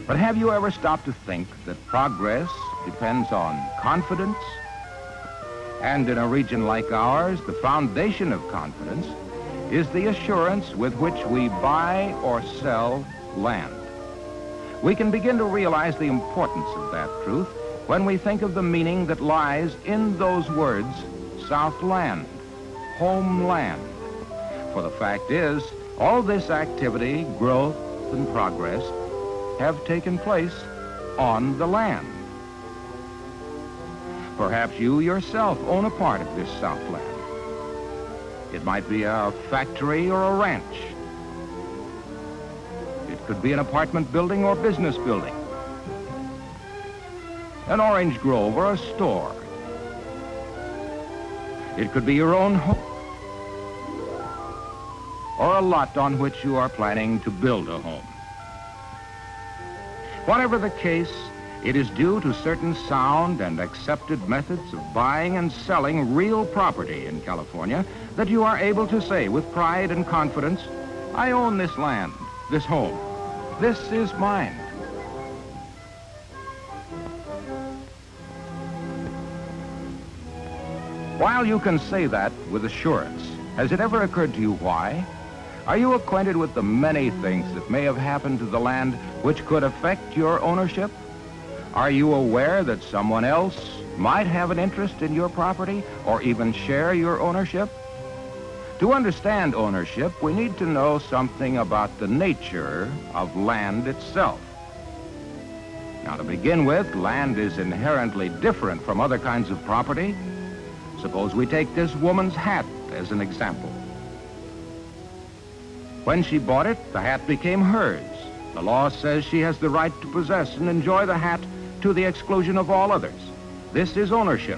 But have you ever stopped to think that progress depends on confidence? And in a region like ours, the foundation of confidence is the assurance with which we buy or sell land. We can begin to realize the importance of that truth when we think of the meaning that lies in those words, Southland, homeland. For the fact is, all this activity, growth, and progress have taken place on the land. Perhaps you yourself own a part of this Southland. It might be a factory or a ranch. It could be an apartment building or business building, an orange grove or a store. It could be your own home or a lot on which you are planning to build a home. Whatever the case, it is due to certain sound and accepted methods of buying and selling real property in California that you are able to say with pride and confidence, I own this land, this home. This is mine. While you can say that with assurance, has it ever occurred to you why? Are you acquainted with the many things that may have happened to the land which could affect your ownership? Are you aware that someone else might have an interest in your property or even share your ownership? To understand ownership, we need to know something about the nature of land itself. Now, to begin with, land is inherently different from other kinds of property. Suppose we take this woman's hat as an example. When she bought it, the hat became hers. The law says she has the right to possess and enjoy the hat to the exclusion of all others. This is ownership.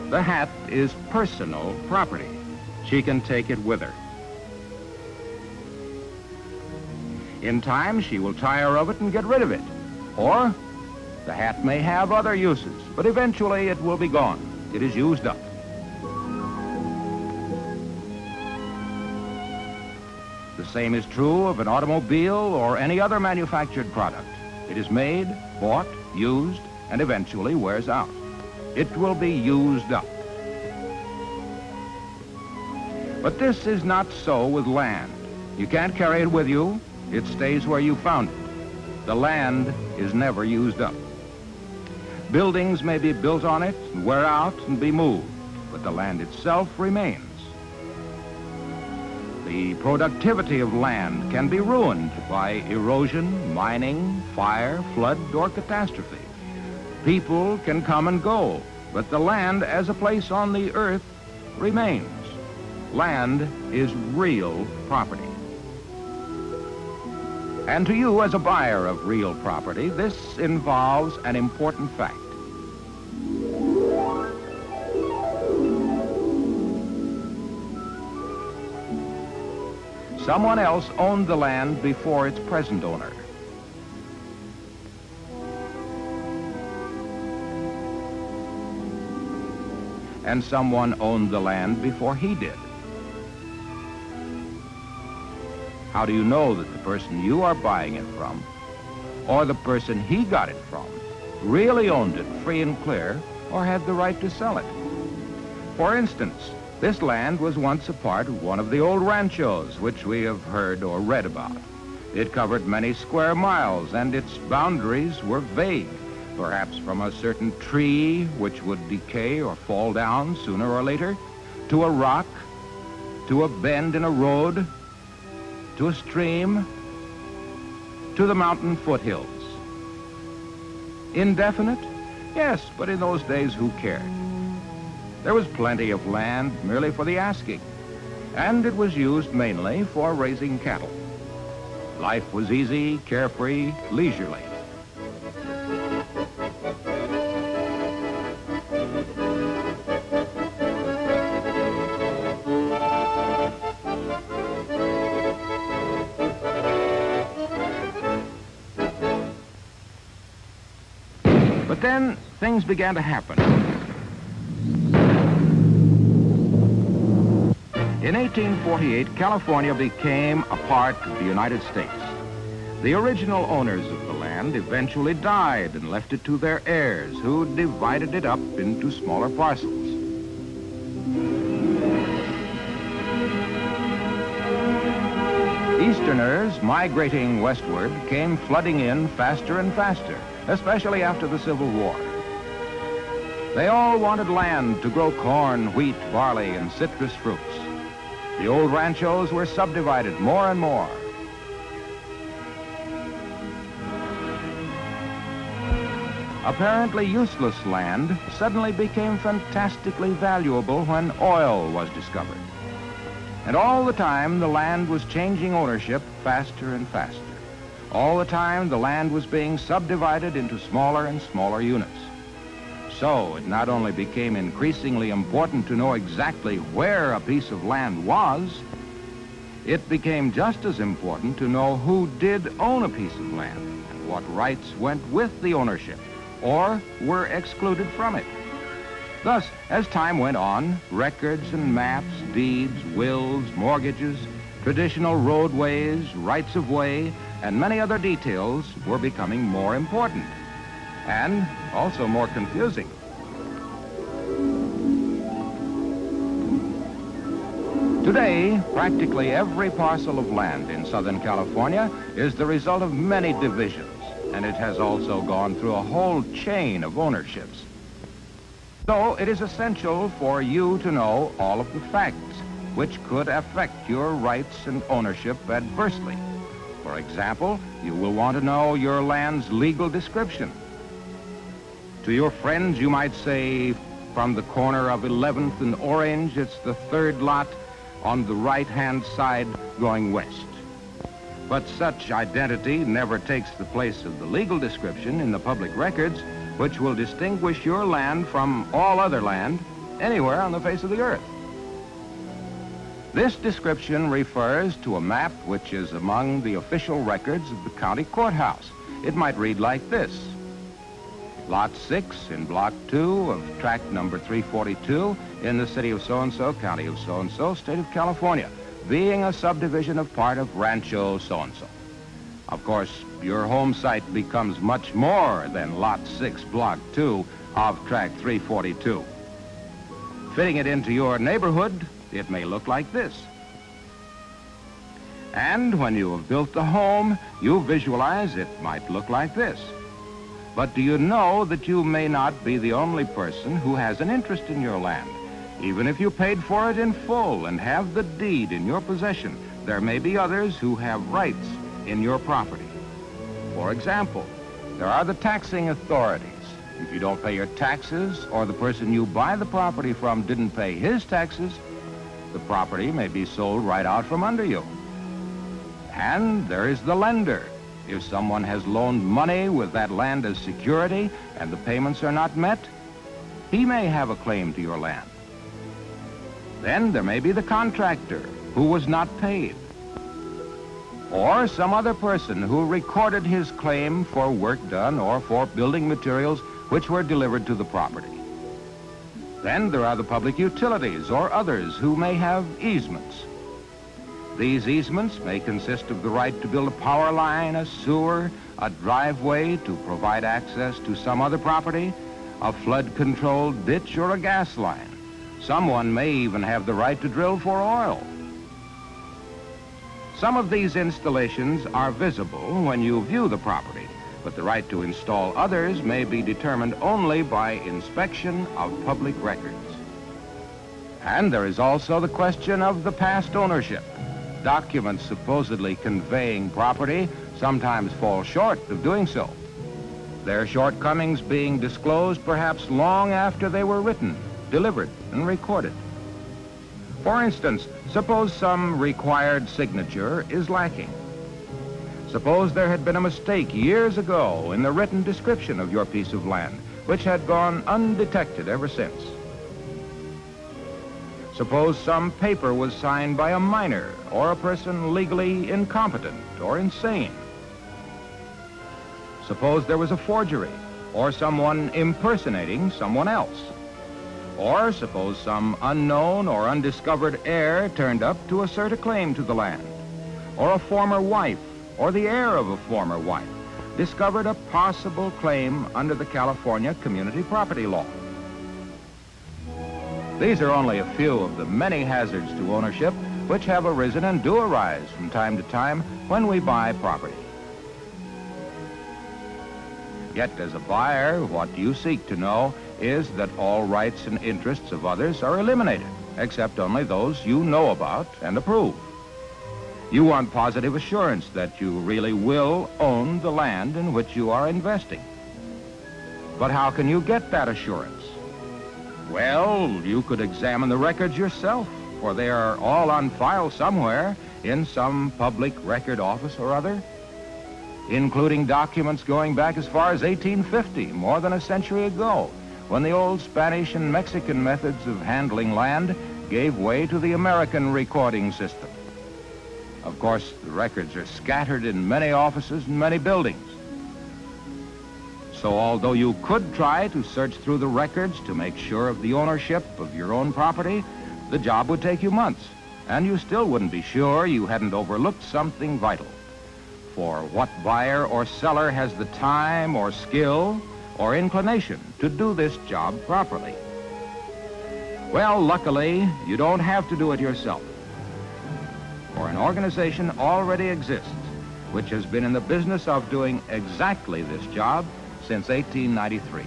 The hat is personal property. She can take it with her. In time, she will tire of it and get rid of it. Or the hat may have other uses, but eventually it will be gone. It is used up. The same is true of an automobile or any other manufactured product. It is made, bought, used, and eventually wears out. It will be used up. But this is not so with land. You can't carry it with you. It stays where you found it. The land is never used up. Buildings may be built on it, and wear out, and be moved, but the land itself remains. The productivity of land can be ruined by erosion, mining, fire, flood, or catastrophe. People can come and go, but the land as a place on the earth remains. Land is real property. And to you, as a buyer of real property, this involves an important fact. Someone else owned the land before its present owner. And someone owned the land before he did. How do you know that the person you are buying it from, or the person he got it from, really owned it free and clear, or had the right to sell it? For instance, this land was once a part of one of the old ranchos, which we have heard or read about. It covered many square miles, and its boundaries were vague, perhaps from a certain tree which would decay or fall down sooner or later, to a rock, to a bend in a road, to a stream, to the mountain foothills. Indefinite? Yes, but in those days, who cared? There was plenty of land merely for the asking, and it was used mainly for raising cattle. Life was easy, carefree, leisurely. But then things began to happen. In 1848, California became a part of the United States. The original owners of the land eventually died and left it to their heirs, who divided it up into smaller parcels. Easterners migrating westward came flooding in faster and faster, especially after the Civil War. They all wanted land to grow corn, wheat, barley, and citrus fruits. The old ranchos were subdivided more and more. Apparently useless land suddenly became fantastically valuable when oil was discovered. And all the time, the land was changing ownership faster and faster. All the time, the land was being subdivided into smaller and smaller units. So it not only became increasingly important to know exactly where a piece of land was, it became just as important to know who did own a piece of land and what rights went with the ownership or were excluded from it. Thus, as time went on, records and maps, deeds, wills, mortgages, traditional roadways, rights of way, and many other details were becoming more important and also more confusing. Today, practically every parcel of land in Southern California is the result of many divisions, and it has also gone through a whole chain of ownerships. So it is essential for you to know all of the facts which could affect your rights and ownership adversely. For example, you will want to know your land's legal description. To your friends, you might say, from the corner of 11th and Orange, it's the third lot on the right-hand side going west. But such identity never takes the place of the legal description in the public records, which will distinguish your land from all other land anywhere on the face of the earth. This description refers to a map which is among the official records of the county courthouse. It might read like this: Lot 6 in Block 2 of tract number 342 in the city of so-and-so, county of so-and-so, state of California, being a subdivision of part of Rancho so-and-so. Of course, your home site becomes much more than Lot 6, Block 2 of tract 342. Fitting it into your neighborhood, it may look like this. And when you have built the home, you visualize it might look like this. But do you know that you may not be the only person who has an interest in your land? Even if you paid for it in full and have the deed in your possession, there may be others who have rights in your property. For example, there are the taxing authorities. If you don't pay your taxes, or the person you buy the property from didn't pay his taxes, the property may be sold right out from under you. And there is the lender. If someone has loaned money with that land as security and the payments are not met, he may have a claim to your land. Then there may be the contractor who was not paid, or some other person who recorded his claim for work done or for building materials which were delivered to the property. Then there are the public utilities or others who may have easements. These easements may consist of the right to build a power line, a sewer, a driveway to provide access to some other property, a flood-controlled ditch, or a gas line. Someone may even have the right to drill for oil. Some of these installations are visible when you view the property, but the right to install others may be determined only by inspection of public records. And there is also the question of the past ownership. Documents supposedly conveying property sometimes fall short of doing so, their shortcomings being disclosed perhaps long after they were written, delivered, and recorded. For instance, suppose some required signature is lacking. Suppose there had been a mistake years ago in the written description of your piece of land, which had gone undetected ever since. Suppose some paper was signed by a minor or a person legally incompetent or insane. Suppose there was a forgery or someone impersonating someone else. Or suppose some unknown or undiscovered heir turned up to assert a claim to the land. Or a former wife or the heir of a former wife discovered a possible claim under the California Community Property Law. These are only a few of the many hazards to ownership which have arisen and do arise from time to time when we buy property. Yet as a buyer, what you seek to know is that all rights and interests of others are eliminated, except only those you know about and approve. You want positive assurance that you really will own the land in which you are investing. But how can you get that assurance? Well, you could examine the records yourself, for they are all on file somewhere in some public record office or other, including documents going back as far as 1850, more than a century ago, when the old Spanish and Mexican methods of handling land gave way to the American recording system. Of course, the records are scattered in many offices and many buildings. So although you could try to search through the records to make sure of the ownership of your own property, the job would take you months, and you still wouldn't be sure you hadn't overlooked something vital. For what buyer or seller has the time or skill or inclination to do this job properly? Well, luckily, you don't have to do it yourself. For an organization already exists which has been in the business of doing exactly this job since 1893.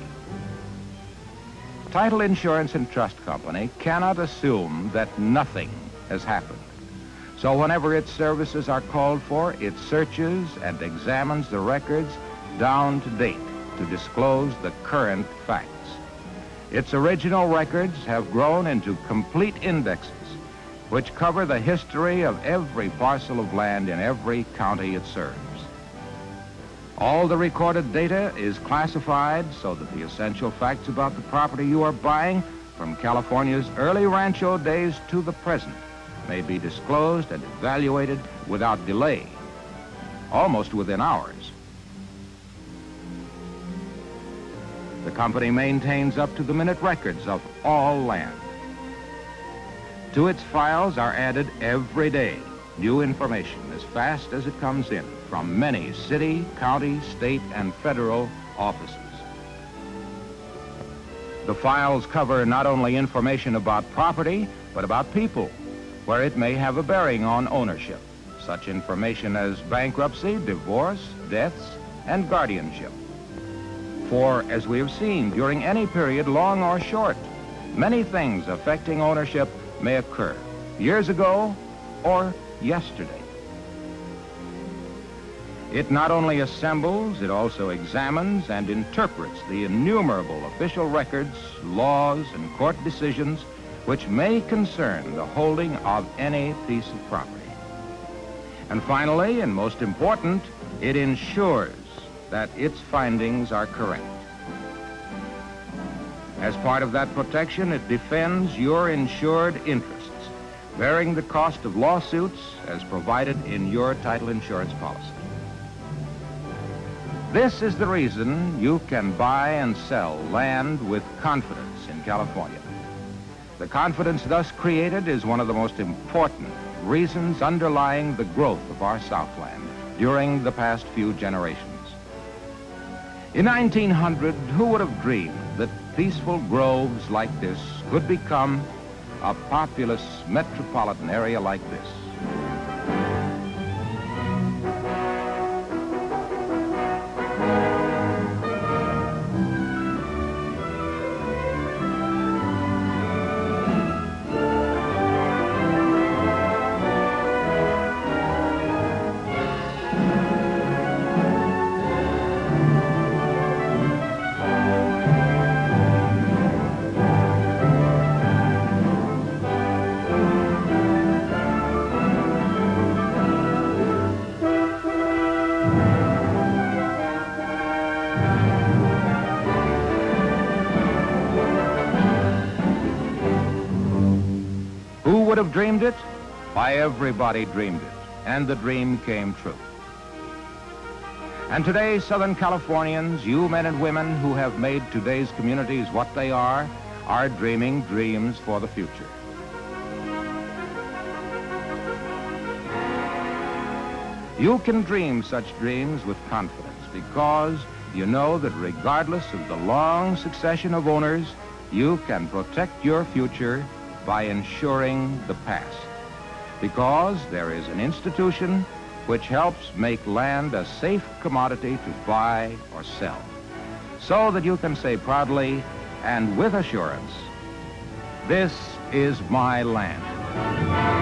Title Insurance and Trust Company cannot assume that nothing has happened. So whenever its services are called for, it searches and examines the records down to date to disclose the current facts. Its original records have grown into complete indexes which cover the history of every parcel of land in every county it serves. All the recorded data is classified so that the essential facts about the property you are buying from California's early rancho days to the present may be disclosed and evaluated without delay, almost within hours. The company maintains up-to-the-minute records of all land. To its files are added every day new information as fast as it comes in from many city, county, state, and federal offices. The files cover not only information about property, but about people, where it may have a bearing on ownership, such information as bankruptcy, divorce, deaths, and guardianship. For, as we have seen, during any period, long or short, many things affecting ownership may occur, years ago or yesterday. It not only assembles, it also examines and interprets the innumerable official records, laws, and court decisions which may concern the holding of any piece of property. And finally, and most important, it ensures that its findings are correct. As part of that protection, it defends your insured interests, bearing the cost of lawsuits as provided in your title insurance policy. This is the reason you can buy and sell land with confidence in California. The confidence thus created is one of the most important reasons underlying the growth of our Southland during the past few generations. In 1900, who would have dreamed that peaceful groves like this could become a populous metropolitan area like this? Who would have dreamed it? Why, everybody dreamed it, and the dream came true. And today, Southern Californians, you men and women who have made today's communities what they are dreaming dreams for the future. You can dream such dreams with confidence because you know that regardless of the long succession of owners, you can protect your future by ensuring the past. Because there is an institution which helps make land a safe commodity to buy or sell, so that you can say proudly and with assurance, "This is my land."